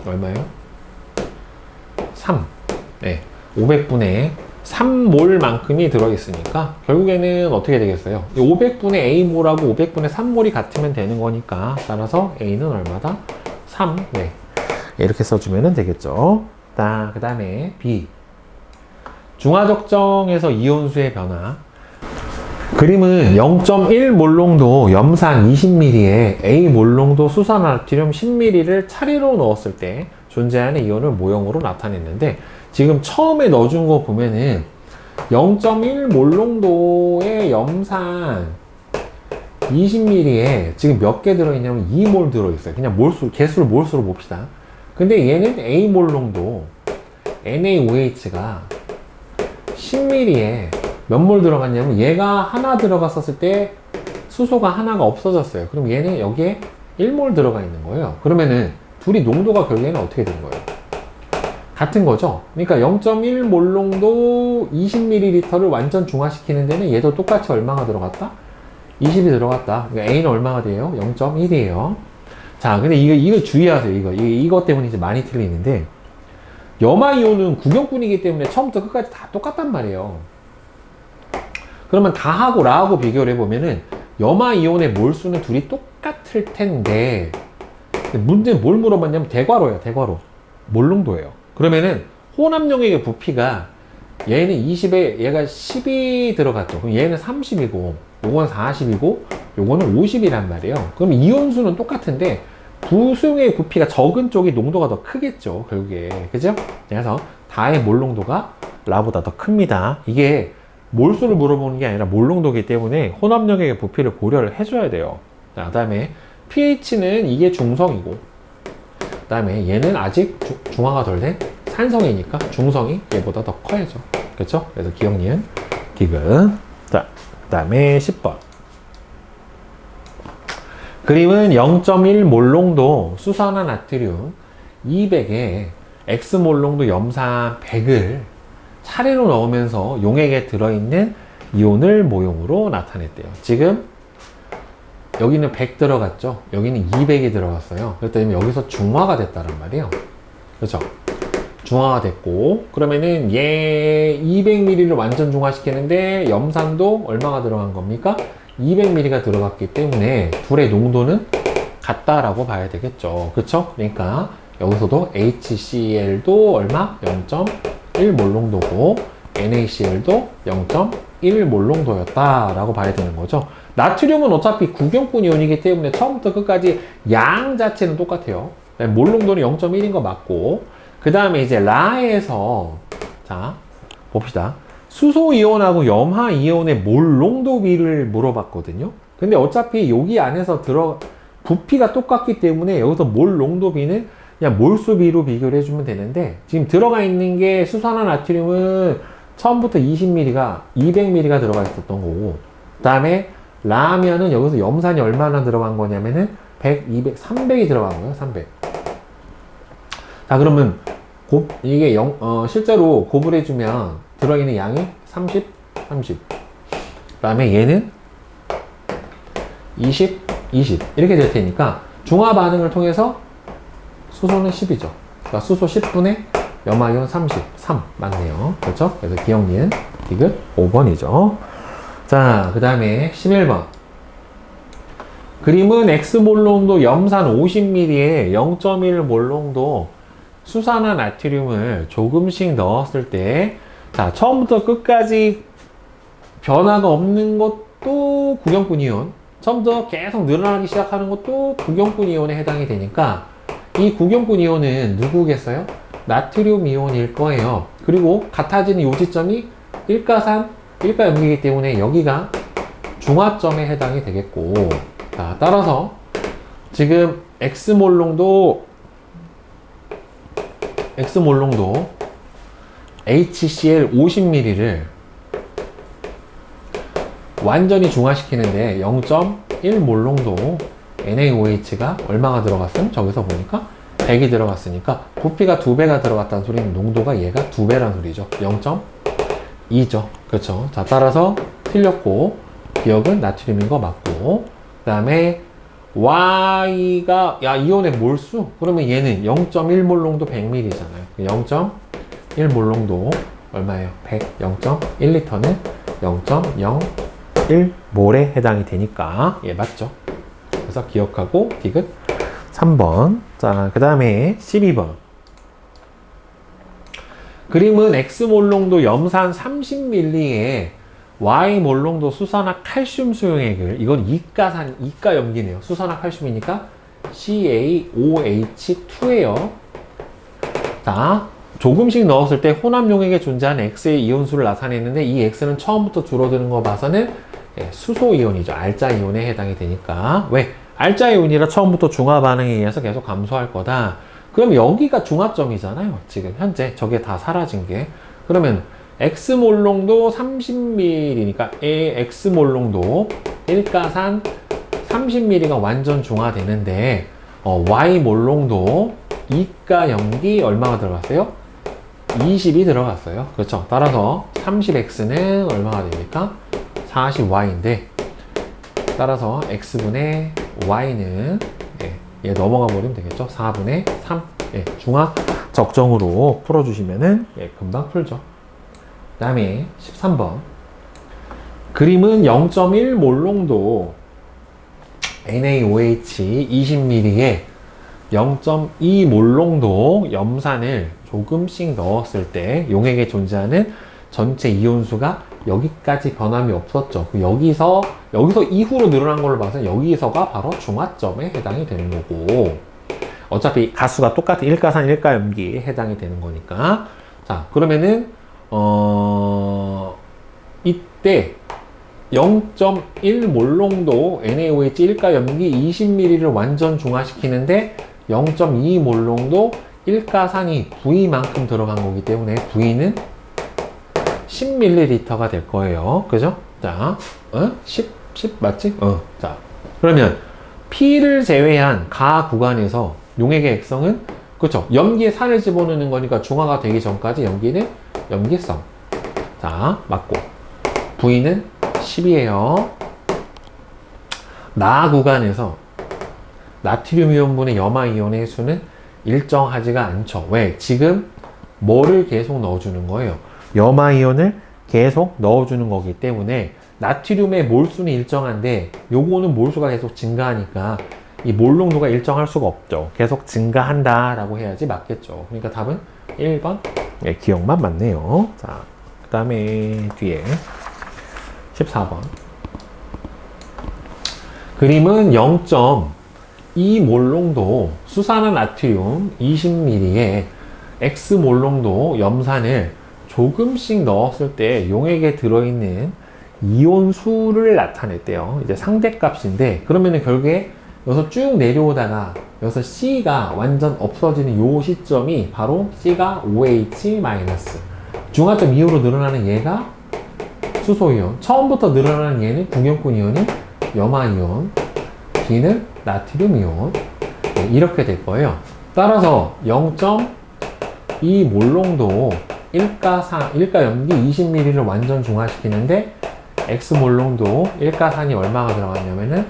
S1: 얼마예요? 3. 500분의 3몰만큼이 들어있으니까 결국에는 어떻게 되겠어요? 500분의 A몰하고 500분의 3몰이 같으면 되는 거니까 따라서 A는 얼마다? 3. 이렇게 써주면 되겠죠. 그 다음에 B. 중화적정에서 이온수의 변화. 그림은 0.1 몰농도 염산 20ml에 A 몰농도 수산화나트륨 10ml를 차례로 넣었을 때 존재하는 이온을 모형으로 나타냈는데, 지금 처음에 넣어준 거 보면은 0.1 몰농도의 염산 20ml에 지금 몇 개 들어있냐면 2몰 들어있어요. 그냥 개수를 몰수로 봅시다. 근데 얘는 A 몰농도 NaOH가 10ml에 몇 몰 들어갔냐면 얘가 하나 들어갔었을 때 수소가 하나가 없어졌어요. 그럼 얘는 여기에 1몰 들어가 있는 거예요. 그러면은 둘이 농도가 결국에는 어떻게 되는 거예요? 같은 거죠. 그러니까 0.1몰 농도 20ml를 완전 중화시키는 데는 얘도 똑같이 얼마가 들어갔다? 20이 들어갔다. 그러니까 A는 얼마가 돼요? 0.1이에요. 자, 근데 이거 주의하세요. 이거 때문에 이제 많이 틀리는데, 염화이온은 구경꾼이기 때문에 처음부터 끝까지 다 똑같단 말이에요. 그러면 다하고 라하고 비교를 해보면은 염화이온의 몰수는 둘이 똑같을 텐데, 문제는 뭘 물어봤냐면 대괄호예요. 대괄호. 몰농도예요. 그러면은 혼합용액의 부피가 얘는 20에 얘가 10이 들어갔죠. 그럼 얘는 30이고 요건 40이고 요거는 50이란 말이에요. 그럼 이온수는 똑같은데 두 수용액의 부피가 적은 쪽이 농도가 더 크겠죠. 결국에. 그죠? 그래서 다의 몰농도가 라보다 더 큽니다. 이게 몰수를 물어보는 게 아니라 몰농도이기 때문에 혼합용액의 부피를 고려를 해줘야 돼요. 자, 그 다음에 pH는 이게 중성이고, 그 다음에 얘는 아직 중화가 덜 된 산성이니까 중성이 얘보다 더 커야죠. 그렇죠? 그래서 기억, 니은, 디귿. 자, 그 다음에 10번. 그림은 0.1 몰농도 수산화 나트륨 200에 X 몰농도 염산 100을 차례로 넣으면서 용액에 들어있는 이온을 모형으로 나타냈대요. 지금 여기는 100 들어갔죠? 여기는 200이 들어갔어요. 그렇기 때문에 여기서 중화가 됐다는 말이에요. 그렇죠? 중화가 됐고, 그러면은 얘 200ml를 완전 중화시키는데 염산도 얼마가 들어간 겁니까? 200ml가 들어갔기 때문에 둘의 농도는 같다라고 봐야 되겠죠. 그쵸? 그러니까 여기서도 HCl도 얼마? 0.1 몰농도고 NaCl도 0.1 몰농도였다라고 봐야 되는 거죠. 나트륨은 어차피 구경꾼 이온이기 때문에 처음부터 끝까지 양 자체는 똑같아요. 몰농도는 0.1인 거 맞고, 그 다음에 이제 라에서 자 봅시다. 수소 이온하고 염화 이온의 몰농도 비를 물어봤거든요. 근데 어차피 여기 안에서 부피가 똑같기 때문에 여기서 몰농도 비는 그냥 몰수 비로 비교를 해주면 되는데, 지금 들어가 있는 게 수산화 나트륨은 처음부터 20ml가 200ml가 들어가 있었던 거고, 그 다음에 라면은 여기서 염산이 얼마나 들어간 거냐면은 100, 200, 300이 들어간 거예요. 300. 자, 그러면 이게 실제로 곱을 해주면 들어있는 양이 30, 30. 그 다음에 얘는 20, 20. 이렇게 될 테니까 중화 반응을 통해서 수소는 10이죠. 그러니까 수소 10분의 염화이온 30, 3 맞네요. 그렇죠? 그래서 기억, 니은, 디귿 5번이죠. 자, 그 다음에 11번. 그림은 X몰농도 염산 50ml에 0.1 몰농도 수산화 나트륨을 조금씩 넣었을 때, 자, 처음부터 끝까지 변화가 없는 것도 구경꾼 이온, 처음부터 계속 늘어나기 시작하는 것도 구경꾼 이온에 해당이 되니까 이 구경꾼 이온은 누구겠어요? 나트륨 이온일 거예요. 그리고 같아지는 요지점이 일가염기이기 때문에 여기가 중화점에 해당이 되겠고, 자, 따라서 지금 X몰농도 HCl 50ml를 완전히 중화시키는데 0.1 몰농도 NaOH가 얼마가 들어갔음? 저기서 보니까 100이 들어갔으니까 부피가 2배가 들어갔다는 소리는 농도가 얘가 2배라는 소리죠. 0.2죠. 그렇죠. 자, 따라서 틀렸고 기억은 나트륨인 거 맞고, 그 다음에 Y가 이온의 몰수? 그러면 얘는 0.1 몰농도 100ml잖아요. 0.1 몰농도 얼마예요? 100, 0.1리터는 0.01몰에 해당이 되니까 얘 맞죠? 그래서 기억하고 디귿 3번. 자, 그 다음에 12번. 그림은 X몰농도 염산 30ml에 Y몰농도 수산화 칼슘 수용액을, 이건 이가 염기네요. 수산화 칼슘이니까 CaOH2예요. 자, 조금씩 넣었을 때 혼합용액에 존재하는 X의 이온수를 나타내는데 이 X는 처음부터 줄어드는 거 봐서는 수소 이온이죠. 알자 이온에 해당이 되니까. 왜? 알자 이온이라 처음부터 중화 반응에 의해서 계속 감소할 거다. 그럼 여기가 중화점이잖아요. 지금 현재 저게 다 사라진 게. 그러면 X몰농도 30ml니까 X몰농도 일가산 30mm가 완전 중화되는데 Y 몰롱도 이가 염기 얼마가 들어갔어요? 20이 들어갔어요. 그렇죠. 따라서 30X는 얼마가 됩니까? 40Y인데 따라서 X분의 Y는 얘 넘어가 버리면 되겠죠. 4분의 3 중화 적정으로 풀어주시면은 금방 풀죠. 그 다음에 13번 그림은 0.1 몰롱도 NaOH 20ml에 0.2 몰롱도 염산을 조금씩 넣었을 때 용액에 존재하는 전체 이온수가 여기까지 변함이 없었죠. 여기서 이후로 늘어난 걸로 봐서 여기서가 바로 중화점에 해당이 되는 거고, 어차피 가수가 똑같은 일가산 일가염기에 해당이 되는 거니까. 자, 그러면은 이때 0.1 몰롱도 NaOH 일가염기 20ml를 완전 중화시키는데 0.2 몰롱도 일가산이 V만큼 들어간 거기 때문에 V는 10ml가 될 거예요. 그죠? 자, 10 맞지? 자, 그러면 P를 제외한 가 구간에서 용액의 액성은, 그렇죠? 염기에 산을 집어넣는 거니까 중화가 되기 전까지 염기는 염기성. 자, 맞고. V는 10이에요. 나 구간에서 나트륨 이온분의 염화 이온의 수는 일정하지가 않죠. 왜? 지금 뭐를 계속 넣어주는 거예요? 염화 이온을 계속 넣어주는 거기 때문에 나트륨의 몰수는 일정한데 요거는 몰수가 계속 증가하니까 이 몰농도가 일정할 수가 없죠. 계속 증가한다 라고 해야지 맞겠죠. 그러니까 답은 1번 기억만 맞네요. 자, 그 다음에 뒤에 14번 그림은 0.2 몰농도 수산화 나트륨 20ml에 X 몰농도 염산을 조금씩 넣었을 때 용액에 들어있는 이온수를 나타냈대요. 이제 상대값인데, 그러면은 결국에 여기서 쭉 내려오다가 여기서 C가 완전 없어지는 요 시점이 바로 C가 OH- 중화점 이후로 늘어나는 얘가 수소이온, 처음부터 늘어나는 얘는 궁연권 이온이 염화이온, D는 나트륨 이온, 이렇게 될 거예요. 따라서 0.2 몰롱도 일가염기 20ml를 완전 중화시키는데 X 몰롱도 일가산이 얼마가 들어갔냐면은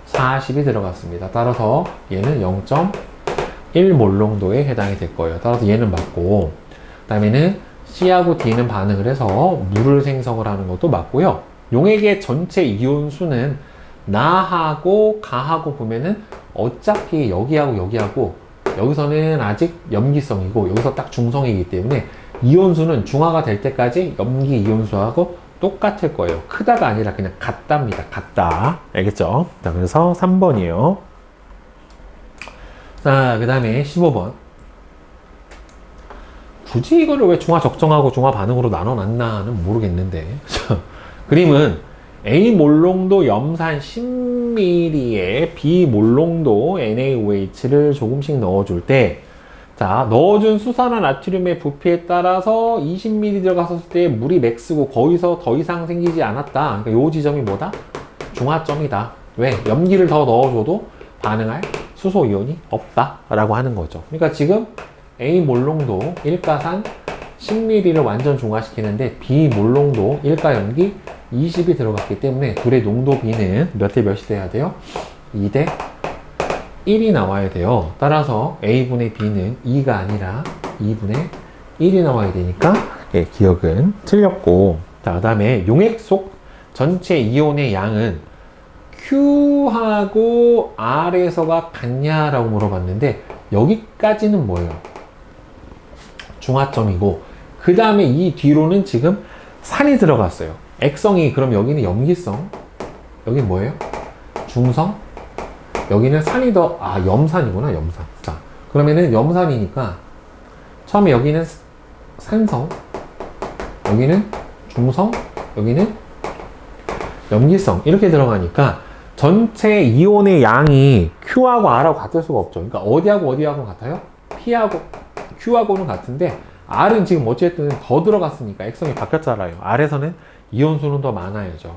S1: 40이 들어갔습니다. 따라서 얘는 0.1 몰롱도에 해당이 될 거예요. 따라서 얘는 맞고, 그 다음에는 C하고 D는 반응을 해서 물을 생성을 하는 것도 맞고요. 용액의 전체 이온수는 나하고 가하고 보면은 어차피 여기하고 여기서는 아직 염기성이고 여기서 딱 중성이기 때문에 이온수는 중화가 될 때까지 염기 이온수하고 똑같을 거예요. 크다가 아니라 그냥 같답니다. 같다. 알겠죠? 자, 그래서 3번이에요. 자, 그 다음에 15번. 굳이 이거를 왜 중화 적정하고 중화 반응으로 나눠놨나는 모르겠는데. 그림은 A 몰롱도 염산 10ml에 B 몰롱도 NaOH를 조금씩 넣어줄 때, 자, 넣어준 수산화 나트륨의 부피에 따라서 20ml 들어갔을 때 물이 맥스고 거기서 더 이상 생기지 않았다. 그러니까 요 지점이 뭐다? 중화점이다. 왜? 염기를 더 넣어줘도 반응할 수소이온이 없다 라고 하는 거죠. 그러니까 지금 A 몰롱도 일가산 10ml를 완전 중화시키는데 B 몰롱도 일가염기 20이 들어갔기 때문에 둘의 농도 B는 몇 대 몇이 돼야 돼요? 2대 1이 나와야 돼요. 따라서 A분의 B는 2가 아니라 2분의 1이 나와야 되니까 기억은 틀렸고, 자, 그 다음에 용액 속 전체 이온의 양은 Q하고 R에서가 같냐라고 물어봤는데 여기까지는 뭐예요? 중화점이고, 그 다음에 이 뒤로는 지금 산이 들어갔어요. 액성이, 그럼 여기는 염기성, 여기는 뭐예요? 중성, 여기는 산이 더, 염산이구나, 염산. 자, 그러면은 염산이니까 처음에 여기는 산성, 여기는 중성, 여기는 염기성, 이렇게 들어가니까 전체 이온의 양이 Q하고 R하고 같을 수가 없죠. 그러니까 어디하고 같아요? P하고 Q하고는 같은데 R은 지금 어쨌든 더 들어갔으니까 액성이 바뀌었잖아요. R에서는 이온수는 더 많아야죠.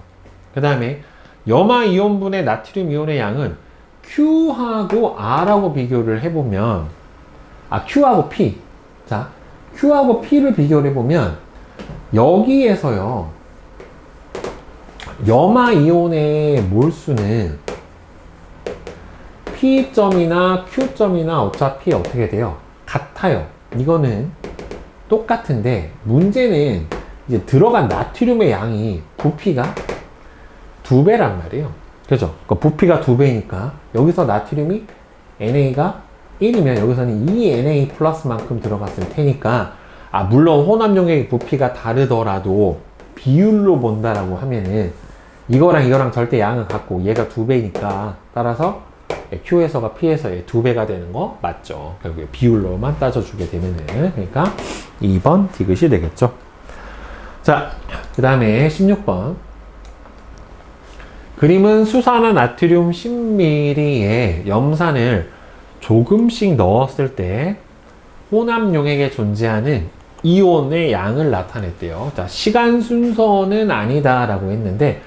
S1: 그 다음에 염화 이온분의 나트륨 이온의 양은 Q하고 R하고 비교를 해보면, Q하고 P. 자, Q하고 P를 비교를 해보면, 여기에서요, 염화 이온의 몰수는 P점이나 Q점이나 어차피 어떻게 돼요? 같아요. 이거는 똑같은데, 문제는 이제 들어간 나트륨의 양이 부피가 2배란 말이에요. 그죠? 부피가 2배니까 여기서 나트륨이 NA가 1이면 여기서는 2NA 플러스만큼 들어갔을 테니까, 물론 혼합용액의 부피가 다르더라도 비율로 본다라고 하면은 이거랑 이거랑 절대 양을 같고 얘가 2배니까 따라서 Q에서가 P에서의 2배가 되는 거 맞죠? 결국에 비율로만 따져주게 되면은. 그러니까 2번 디귿이 되겠죠. 자, 그 다음에 16번. 그림은 수산화 나트륨 10ml에 염산을 조금씩 넣었을 때 혼합용액에 존재하는 이온의 양을 나타냈대요. 자, 시간 순서는 아니다라고 했는데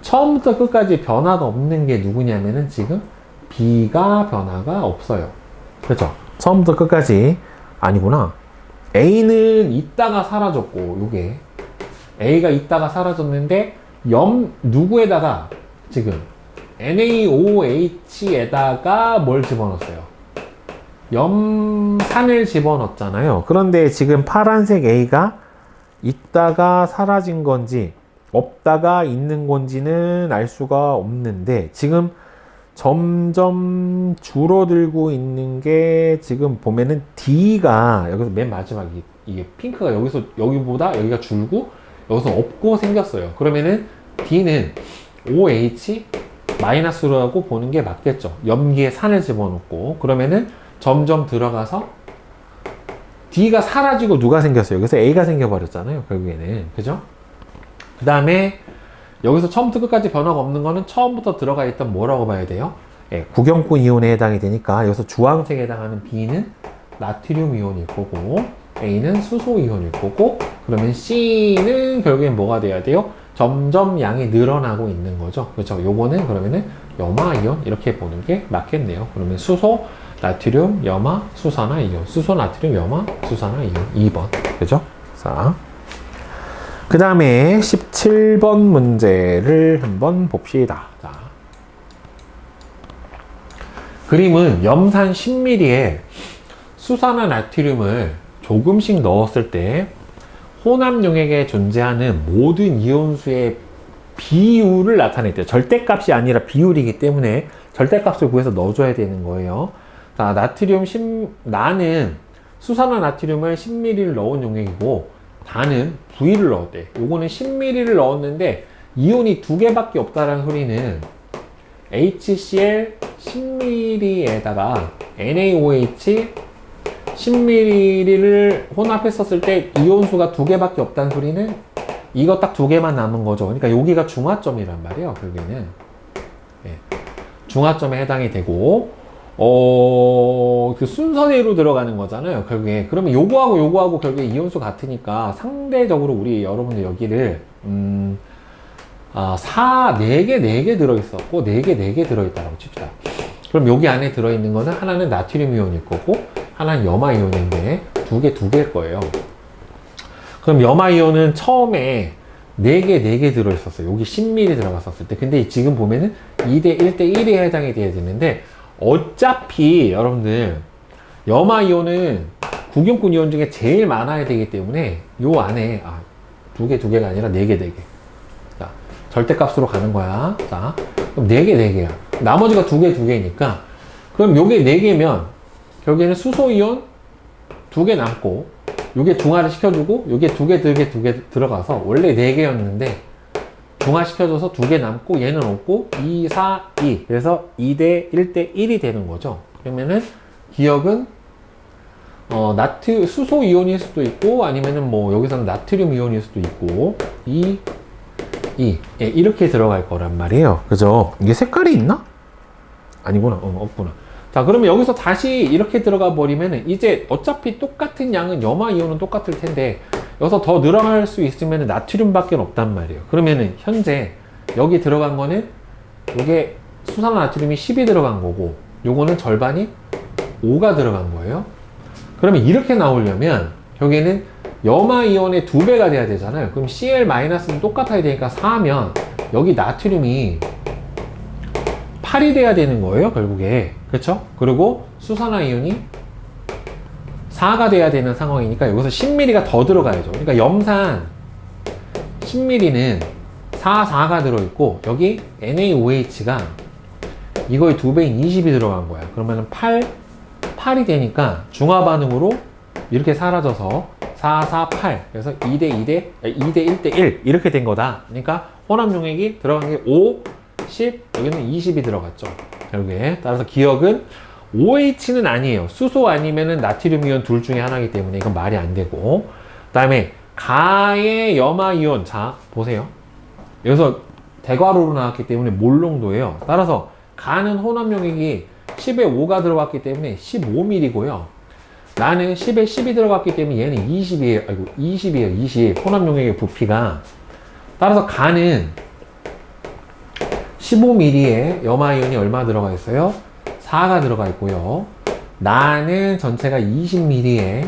S1: 처음부터 끝까지 변화가 없는 게 누구냐면은 지금 B가 변화가 없어요. 그렇죠? 처음부터 끝까지 아니구나. A는 있다가 사라졌고, 요게 A가 있다가 사라졌는데 누구에다가 지금 NaOH에다가 뭘 집어넣었어요? 염산을 집어넣었잖아요. 그런데 지금 파란색 A가 있다가 사라진 건지 없다가 있는 건지는 알 수가 없는데 지금 점점 줄어들고 있는 게 지금 보면은 D가 여기서 맨 마지막 이게 핑크가 여기보다 여기가 줄고 여기서 없고 생겼어요. 그러면은 D는 OH 마이너스라고 보는 게 맞겠죠. 염기에 산을 집어넣고 그러면은 점점 들어가서 D가 사라지고 누가 생겼어요? 여기서 A가 생겨버렸잖아요. 결국에는. 그죠? 그 다음에 여기서 처음부터 끝까지 변화가 없는 거는 처음부터 들어가 있던 뭐라고 봐야 돼요? 구경꾼 이온에 해당이 되니까 여기서 주황색에 해당하는 B는 나트륨 이온일 거고 A는 수소 이온일 거고 그러면 C는 결국엔 뭐가 돼야 돼요? 점점 양이 늘어나고 있는 거죠. 그렇죠? 요거는 그러면은 염화 이온 이렇게 보는 게 맞겠네요. 그러면 수소, 나트륨, 염화, 수산화 이온. 수소, 나트륨, 염화, 수산화 이온. 2번. 그죠? 자. 그 다음에 17번 문제를 한번 봅시다. 자. 그림은 염산 10ml에 수산화 나트륨을 조금씩 넣었을 때 혼합용액에 존재하는 모든 이온수의 비율을 나타냈대요. 절대값이 아니라 비율이기 때문에 절대값을 구해서 넣어줘야 되는 거예요. 자, 나는 수산화 나트륨을 10ml를 넣은 용액이고 다는 V를 넣었대. 요거는 10ml를 넣었는데 이온이 2개밖에 없다라는 소리는 HCl 10ml에다가 NaOH 10ml를 혼합했었을 때 이온수가 2개밖에 없다는 소리는 이거 딱 2개만 남은 거죠. 그러니까 여기가 중화점이란 말이에요. 결국에는 중화점에 해당이 되고 그 순서대로 들어가는 거잖아요. 결국에 그러면 요거하고 결국에 이온수 같으니까 상대적으로 우리 여러분들 여기를 4개 들어있었고 4개 들어있다라고 칩시다. 그럼 여기 안에 들어있는 거는 하나는 나트륨 이온일 거고 하나는 염화 이온인데 두 개일 거예요. 그럼 염화 이온은 처음에 4개 들어있었어요. 여기 10ml 들어갔었을 때. 근데 지금 보면은 2대 1대 1에 해당이 돼야 되는데 어차피 여러분들 염화 이온은 구경꾼 이온 중에 제일 많아야 되기 때문에 요 안에 두 개가 아니라 4개. 자, 절대값으로 가는 거야. 자, 그럼 4개야. 나머지가 2개니까 그럼 요게 4개면 결국에는 수소 이온 2개 남고 요게 중화를 시켜주고 요게 2개 들어가서 원래 4개였는데 중화 시켜줘서 2개 남고 얘는 없고 2, 4, 2 그래서 2대 1대 1이 되는 거죠. 그러면은 기억은 수소 이온일 수도 있고 아니면은 뭐 여기서는 나트륨 이온일 수도 있고 2 이렇게 들어갈 거란 말이에요. 그죠? 이게 색깔이 있나? 아니구나. 없구나. 자, 그러면 여기서 다시 이렇게 들어가 버리면 이제 어차피 똑같은 양은 염화 이온은 똑같을 텐데 여기서 더 늘어날 수 있으면 나트륨밖에 없단 말이에요. 그러면은 현재 여기 들어간 거는 이게 수산화나트륨이 10이 들어간 거고, 요거는 절반이 5가 들어간 거예요. 그러면 이렇게 나오려면 여기는 염화이온의 2배가 돼야 되잖아요. 그럼 Cl-는 똑같아야 되니까 4면 여기 나트륨이 8이 돼야 되는 거예요, 결국에. 그쵸? 그리고 수산화이온이 4가 돼야 되는 상황이니까 여기서 10ml가 더 들어가야죠. 그러니까 염산 10ml는 4가 들어있고, 여기 NaOH가 이거의 2배인 20이 들어간 거야. 그러면 8이 되니까 중화반응으로 이렇게 사라져서 8. 그래서 2대 1대 1 이렇게 된 거다. 그러니까 혼합 용액이 들어간 게 5, 10, 여기는 20이 들어갔죠. 결국에. 따라서 기억은 OH는 아니에요. 수소 아니면은 나트륨 이온 둘 중에 하나이기 때문에 이건 말이 안 되고. 그 다음에 가의 염화이온. 자, 보세요. 여기서 대괄호로 나왔기 때문에 몰농도예요. 따라서 가는 혼합 용액이 10에 5가 들어갔기 때문에 15ml고요. 나는 10에 10이 들어갔기 때문에 얘는 20이에요. 아이고, 20이에요. 20. 혼합 용액의 부피가. 따라서 가는 15ml에 염화이온이 얼마 들어가 있어요? 4가 들어가 있고요. 나는 전체가 20ml에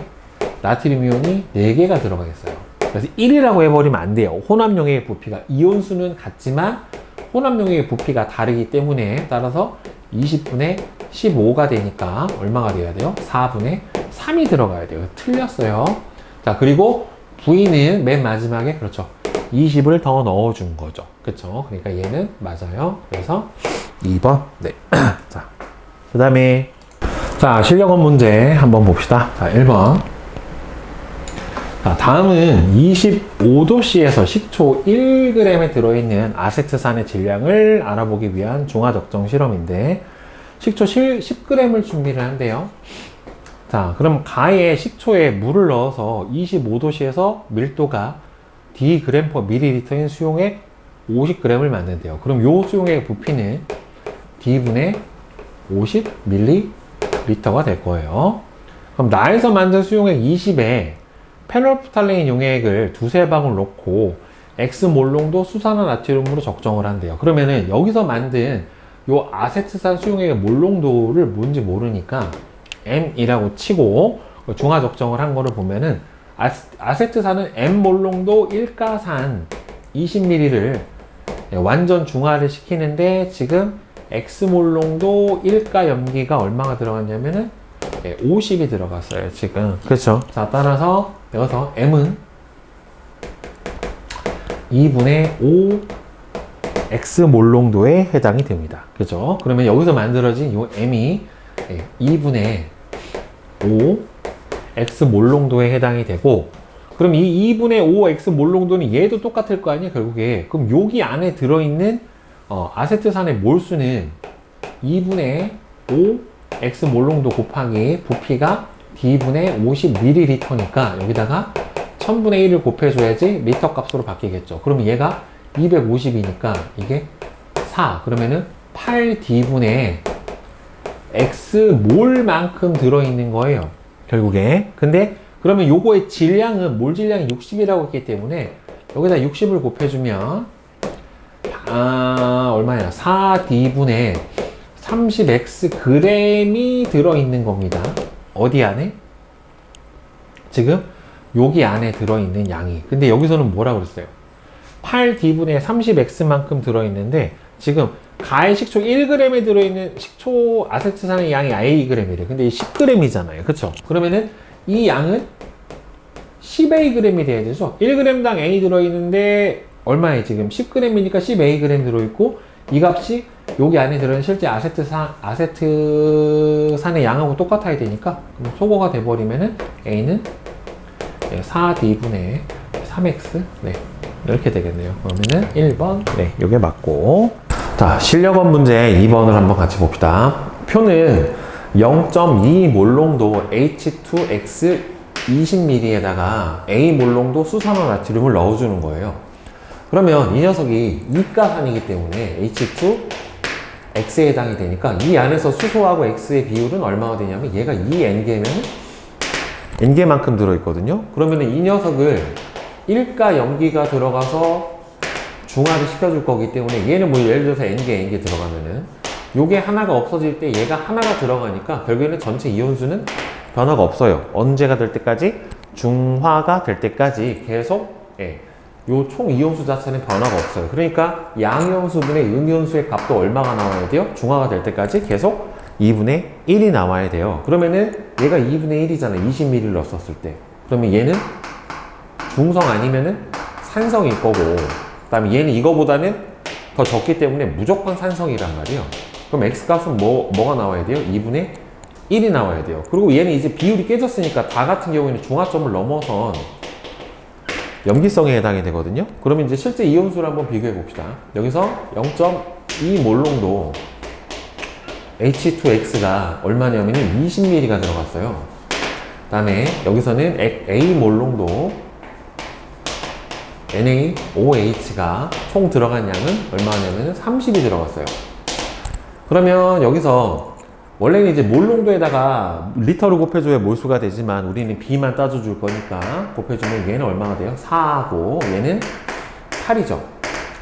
S1: 나트륨 이온이 4개가 들어가 있어요. 그래서 1이라고 해버리면 안 돼요. 혼합 용액의 부피가. 이온수는 같지만 혼합 용액의 부피가 다르기 때문에, 따라서 20분의 15가 되니까 얼마가 돼야 돼요? 4분의 3이 들어가야 돼요. 틀렸어요. 자, 그리고 V는 맨 마지막에, 그렇죠, 20을 더 넣어준 거죠. 그쵸? 그러니까 얘는 맞아요. 그래서 2번. 네. 자, 그 다음에, 자, 실력원 문제 한번 봅시다. 자, 1번. 자, 다음은 25도씨에서 식초 1g에 들어있는 아세트산의 질량을 알아보기 위한 중화적정 실험인데, 식초 10g을 준비를 한대요. 자, 그럼 가에 식초에 물을 넣어서 25도씨에서 밀도가 d/ml/ml인 수용액 50g을 만든대요. 그럼 요 수용액의 부피는 d분의 50ml가 될 거예요. 그럼 나에서 만든 수용액 20에 페놀프탈레인 용액을 2~3방울 넣고 X몰농도 수산화나트륨으로 적정을 한대요. 그러면은 여기서 만든 요 아세트산 수용액의 몰농도를 뭔지 모르니까 M이라고 치고 중화 적정을 한 거를 보면은 아세트산은 M몰농도 1가산 20ml를 완전 중화를 시키는데, 지금 X몰농도 1가 염기가 얼마가 들어갔냐면은 50이 들어갔어요, 지금. 그렇죠? 자, 따라서 여기서 M은 2분의 5 X몰농도에 해당이 됩니다. 그죠? 그러면 여기서 만들어진 요 M이 2분의 5 X몰농도에 해당이 되고, 그럼 이 2분의 5 X몰농도는 얘도 똑같을 거 아니에요, 결국에. 그럼 여기 안에 들어있는 아세트산의 몰수는 2분의 5 X몰농도 곱하기 부피가 D분의 50ml니까 여기다가 1000분의 1을 곱해줘야지 리터 값으로 바뀌겠죠. 그러면 얘가 250이니까 이게 4. 그러면은 8D분의 X몰만큼 들어있는 거예요, 결국에. 근데 그러면 요거의 질량은, 몰 질량이 60이라고 했기 때문에 여기다 60을 곱해주면 얼마냐, 4D분의 30X g이 들어있는 겁니다. 어디 안에? 지금 여기 안에 들어있는 양이. 근데 여기서는 뭐라고 그랬어요? 8D분의 30X만큼 들어있는데, 지금 가의 식초 1g에 들어있는 식초 아세트산의 양이 Ag이래. 근데 이 10g이잖아요. 그쵸? 그러면은 이 양은 10Ag이 돼야 되죠? 1g당 A 들어있는데 얼마에 지금 10g이니까 10A 들어있고, 이 값이 여기 안에 들어있는 실제 아세트산의 양하고 똑같아야 되니까, 그럼 소거가 돼버리면은 A는 4D분의 3X. 네. 이렇게 되겠네요. 그러면은 1번. 네. 요게 맞고. 자, 실력원 문제 2번을 한번 같이 봅시다. 표는 0.2 몰농도 H2X 20ml에다가 A 몰농도 수산화나트륨을 넣어주는 거예요. 그러면 이 녀석이 2가산이기 때문에 H2X에 해당이 되니까 이 안에서 수소하고 X의 비율은 얼마가 되냐면, 얘가 2N개면 N개만큼 들어있거든요. 그러면 이 녀석을 1가 염기가 들어가서 중화를 시켜줄 거기 때문에 얘는 뭐 예를 들어서 N개 들어가면은 요게 하나가 없어질 때 얘가 하나가 들어가니까 결국에는 전체 이온수는 변화가 없어요. 언제가 될 때까지? 중화가 될 때까지 계속 요 총 이온수 자체는 변화가 없어요. 그러니까 양이온수분의 음이온수의 값도 얼마가 나와야 돼요? 중화가 될 때까지 계속 2분의 1이 나와야 돼요. 그러면은 얘가 2분의 1이잖아. 20ml를 넣었을 때. 그러면 얘는 중성 아니면은 산성일 거고, 그 다음에 얘는 이거보다는 더 적기 때문에 무조건 산성이란 말이에요. 그럼 X값은 뭐가 나와야 돼요? 2분의 1이 나와야 돼요. 그리고 얘는 이제 비율이 깨졌으니까 다 같은 경우에는 중화점을 넘어선 염기성에 해당이 되거든요. 그러면 이제 실제 이온수를 한번 비교해 봅시다. 여기서 0.2 몰롱도 H2X가 얼마냐면 20ml가 들어갔어요. 그 다음에 여기서는 A 몰롱도 NaOH가 총 들어간 양은 얼마냐면 30이 들어갔어요. 그러면 여기서 원래는 이제 몰롱도에다가 리터를 곱해줘야 몰수가 되지만 우리는 B만 따져줄 거니까 곱해주면 얘는 얼마가 돼요? 4하고 얘는 8이죠.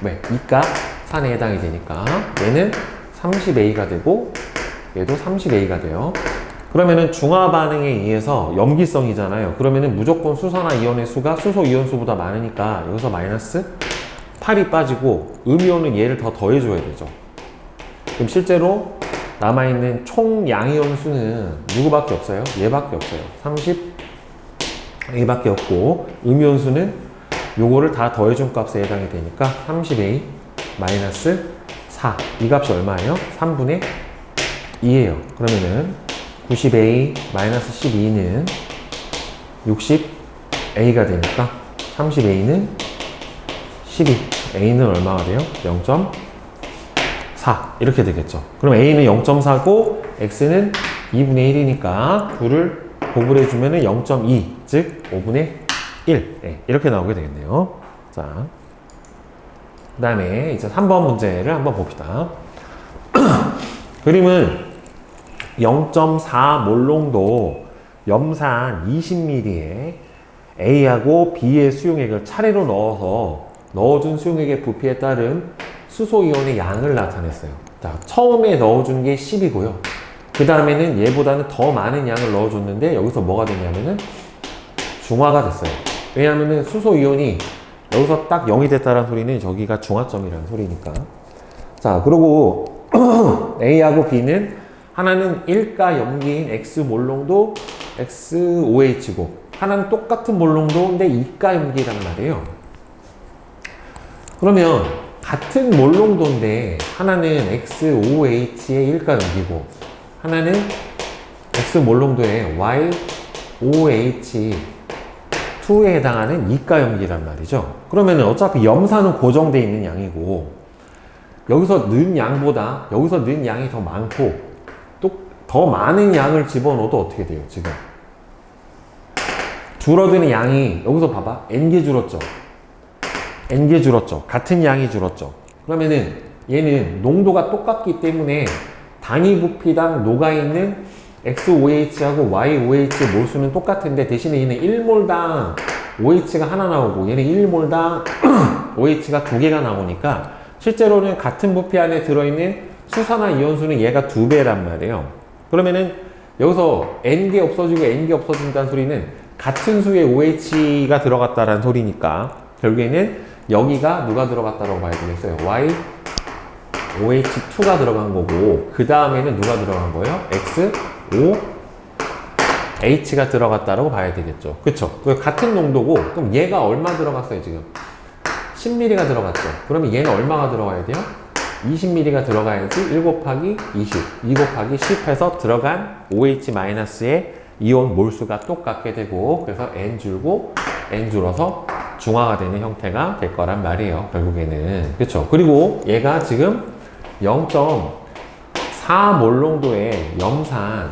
S1: 왜? 이가 4에 해당이 되니까 얘는 30A가 되고 얘도 30A가 돼요. 그러면은 중화 반응에 의해서 염기성이잖아요. 그러면은 무조건 수소나 이온의 수가 수소 이온수보다 많으니까 여기서 마이너스 8이 빠지고 음이온은 얘를 더 더해줘야 되죠. 그럼 실제로 남아있는 총 양이온 수는 누구밖에 없어요? 얘밖에 없어요. 30A밖에 없고 음이온 수는 요거를 다 더해준 값에 해당이 되니까 30A 마이너스 4. 이 값이 얼마예요? 3분의 2예요. 그러면은 90A 마이너스 12는 60A가 되니까 30A는 12. A는 얼마가 돼요? 0.4 이렇게 되겠죠. 그럼 A는 0.4고 X는 2분의 1이니까 둘을 곱을 해주면 0.2 즉 5분의 1 이렇게 나오게 되겠네요. 자, 그 다음에 이제 3번 문제를 한번 봅시다. 그림은 0.4 몰롱도 염산 20ml에 A하고 B의 수용액을 차례로 넣어준 수용액의 부피에 따른 수소이온의 양을 나타냈어요. 자, 처음에 넣어준 게 10이고요. 그 다음에는 얘보다는 더 많은 양을 넣어줬는데 여기서 뭐가 됐냐면은 중화가 됐어요. 왜냐면은 수소이온이 여기서 딱 0이 됐다는 소리는 저기가 중화점이라는 소리니까. 자, 그리고 A하고 B는 하나는 1가 염기인 X 몰롱도 XOH고 하나는 똑같은 몰롱도인데 2가 염기란 말이에요. 그러면 같은 몰롱도인데 하나는 XOH의 1가 염기고 하나는 X 몰롱도의 YOH2에 해당하는 2가 염기란 말이죠. 그러면 어차피 염산은 고정되어 있는 양이고 여기서 넣은 양보다 여기서 넣은 양이 더 많고 또 더 많은 양을 집어넣어도 어떻게 돼요? 지금 줄어드는 양이 여기서 봐봐 N개 줄었죠. N개 줄었죠. 같은 양이 줄었죠. 그러면은 얘는 농도가 똑같기 때문에 단위 부피당 녹아있는 XOH하고 YOH 몰수는 똑같은데 대신에 얘는 1몰당 OH가 하나 나오고 얘는 1몰당 OH가 2개가 나오니까 실제로는 같은 부피 안에 들어있는 수산화 이온수는 얘가 2배란 말이에요. 그러면은 여기서 N개 없어지고 N개 없어진다는 소리는 같은 수의 OH가 들어갔다라는 소리니까 결국에는 여기가 누가 들어갔다라고 봐야 되겠어요? YOH2가 들어간 거고 그 다음에는 누가 들어간 거예요? XOH가 들어갔다라고 봐야 되겠죠. 그쵸? 같은 농도고 그럼 얘가 얼마 들어갔어요 지금? 10ml가 들어갔죠. 그러면 얘는 얼마가 들어가야 돼요? 20ml가 들어가야지 1 곱하기 20, 2 곱하기 10 해서 들어간 OH-의 이온 몰수가 똑같게 되고 그래서 N 줄고 N 줄어서 중화가 되는 형태가 될 거란 말이에요. 결국에는. 그쵸? 그리고 얘가 지금 0.4 몰롱도의 염산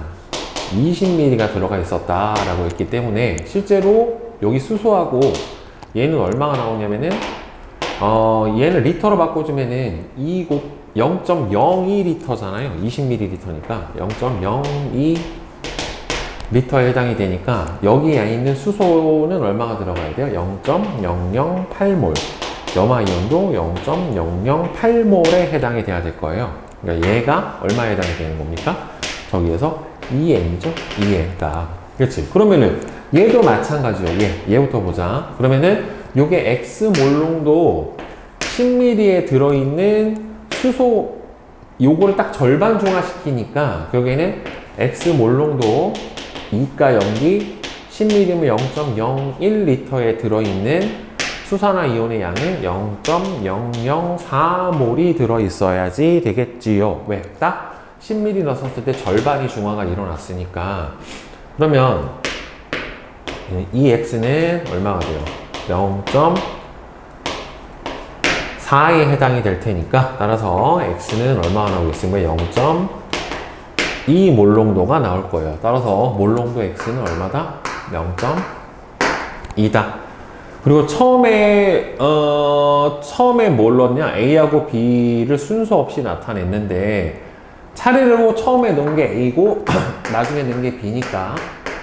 S1: 20ml가 들어가 있었다라고 했기 때문에 실제로 여기 수소하고 얘는 얼마가 나오냐면은 얘는 리터로 바꿔주면은 0.02리터잖아요. 20ml니까 0.02 리터에 해당이 되니까 여기에 있는 수소는 얼마가 들어가야 돼요? 0.008몰 염화이온도 0.008몰에 해당이 돼야 될 거예요. 그러니까 얘가 얼마에 해당이 되는 겁니까? 저기에서 2m이죠. 2m가. 그렇지. 그러면은 얘도 마찬가지예요. 얘부터 보자. 그러면은 요게 X 몰롱도 10ml에 들어있는 수소, 요거를 딱 절반 중화시키니까 결국에는 X 몰롱도 이가 염기 10ml면 0.01L에 들어있는 수산화이온의 양은 0.004몰이 들어있어야지 되겠지요. 왜? 딱 10ml 넣었을 때 절반이 중화가 일어났으니까. 그러면 이 X는 얼마가 돼요? 0.4에 해당이 될 테니까 따라서 X는 얼마가 나오겠습니까? 0.2 몰롱도가 나올 거예요. 따라서 몰롱도 X는 얼마다? 0.2다. 그리고 처음에 뭘 넣었냐? A하고 B를 순서 없이 나타냈는데 차례로 처음에 넣은 게 A고 나중에 넣은 게 B니까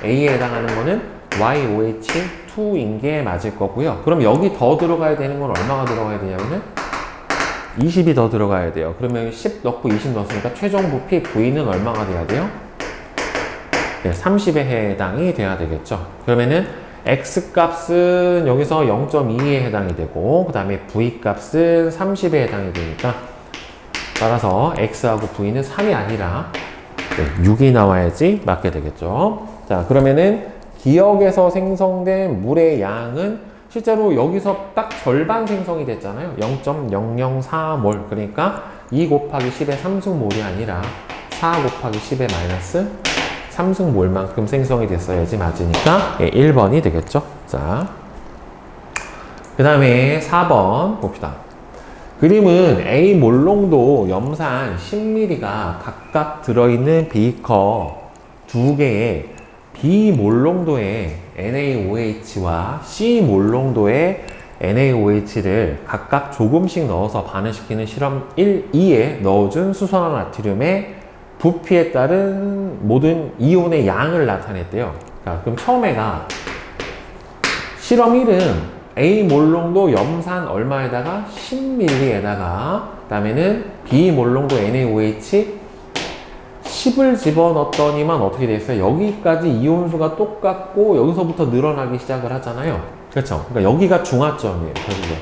S1: A에 해당하는 거는 YOH2인 게 맞을 거고요. 그럼 여기 더 들어가야 되는 건 얼마가 들어가야 되냐면은 20이 더 들어가야 돼요. 그러면 10 넣고 20 넣었으니까 최종 부피 V는 얼마가 돼야 돼요? 네, 30에 해당이 돼야 되겠죠. 그러면은 X 값은 여기서 0.2에 해당이 되고 그 다음에 V 값은 30에 해당이 되니까 따라서 X하고 V는 3이 아니라 6이 나와야지 맞게 되겠죠. 자, 그러면은 기역에서 생성된 물의 양은 실제로 여기서 딱 절반 생성이 됐잖아요. 0.004몰. 그러니까 2 곱하기 10의 3승몰이 아니라 4 곱하기 10의 마이너스 3승몰만큼 생성이 됐어야지 맞으니까 1번이 되겠죠. 자, 그 다음에 4번 봅시다. 그림은 A 몰롱도 염산 10ml가 각각 들어있는 비커 두 개에 B 몰롱도의 NaOH와 C 몰롱도의 NaOH를 각각 조금씩 넣어서 반응시키는 실험 1, 2에 넣어준 수산화 나트륨의 부피에 따른 모든 이온의 양을 나타냈대요. 자, 그럼 처음에가 실험 1은 A 몰롱도 염산 얼마에다가 10ml에다가 그 다음에는 B 몰롱도 NaOH 10을 집어넣었더니만 어떻게 됐어요? 여기까지 이온수가 똑같고 여기서부터 늘어나기 시작을 하잖아요. 그렇죠? 그러니까 여기가 중화점이에요. 결국에.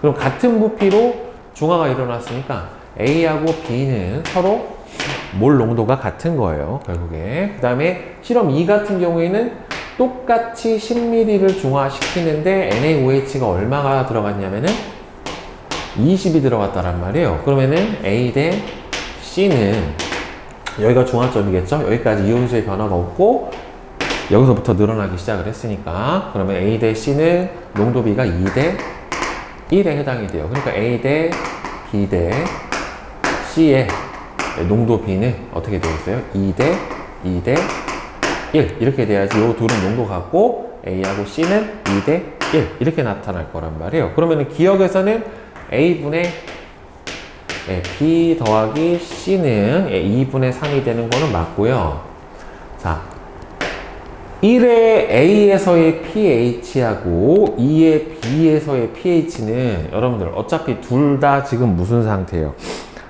S1: 그럼 같은 부피로 중화가 일어났으니까 A하고 B는 서로 몰 농도가 같은 거예요. 결국에. 그 다음에 실험 2 같은 경우에는 똑같이 10ml를 중화시키는데 NaOH가 얼마가 들어갔냐면은 20이 들어갔다란 말이에요. 그러면은 A 대 C는 여기가 중화점이겠죠? 여기까지 이온수의 변화가 없고 여기서부터 늘어나기 시작을 했으니까 그러면 A 대 C는 농도비가 2 대 1에 해당이 돼요. 그러니까 A 대 B 대 C의 농도비는 어떻게 되겠어요? 2 대 2 대 1 이렇게 돼야지 이 둘은 농도 같고 A하고 C는 2 대 1 이렇게 나타날 거란 말이에요. 그러면 기억에서는 A분의 B 더하기 C는 2분의 3이 되는 거는 맞고요. 자, 1의 A에서의 pH하고 2의 B에서의 pH는 여러분들 어차피 둘 다 지금 무슨 상태예요?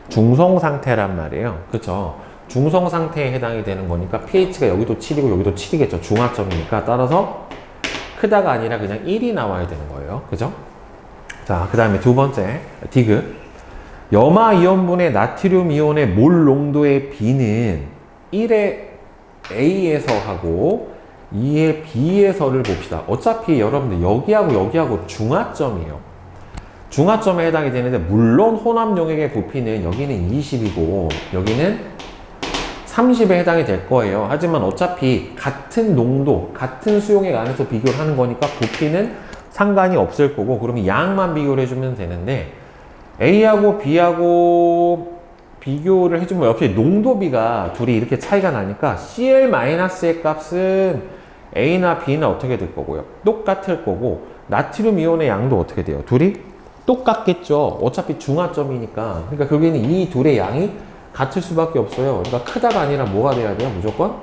S1: 중성 상태란 말이에요. 그쵸? 중성 상태에 해당이 되는 거니까 pH가 여기도 7이고 여기도 7이겠죠. 중화점이니까. 따라서 크다가 아니라 그냥 1이 나와야 되는 거예요. 그죠? 자, 그 다음에 두 번째 디귿. 염화이온분의 나트륨 이온의 몰 농도의 B는 1의 A에서 하고 2의 B에서를 봅시다. 어차피 여러분들 여기하고 중화점이에요. 중화점에 해당이 되는데 물론 혼합 용액의 부피는 여기는 20이고 여기는 30에 해당이 될 거예요. 하지만 어차피 같은 농도, 같은 수용액 안에서 비교를 하는 거니까 부피는 상관이 없을 거고 그러면 양만 비교를 해주면 되는데 A하고 B하고 비교를 해주면 역시 농도비가 둘이 이렇게 차이가 나니까 Cl-의 값은 A나 B는 어떻게 될 거고요? 똑같을 거고 나트륨 이온의 양도 어떻게 돼요? 둘이 똑같겠죠. 어차피 중화점이니까. 그러니까 결국에는 이 둘의 양이 같을 수밖에 없어요. 그러니까 크다가 아니라 뭐가 돼야 돼요? 무조건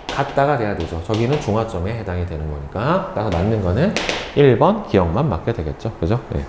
S1: 같다가 돼야 되죠. 저기는 중화점에 해당이 되는 거니까. 따라서 맞는 거는 1번 기억만 맞게 되겠죠. 그죠? 네.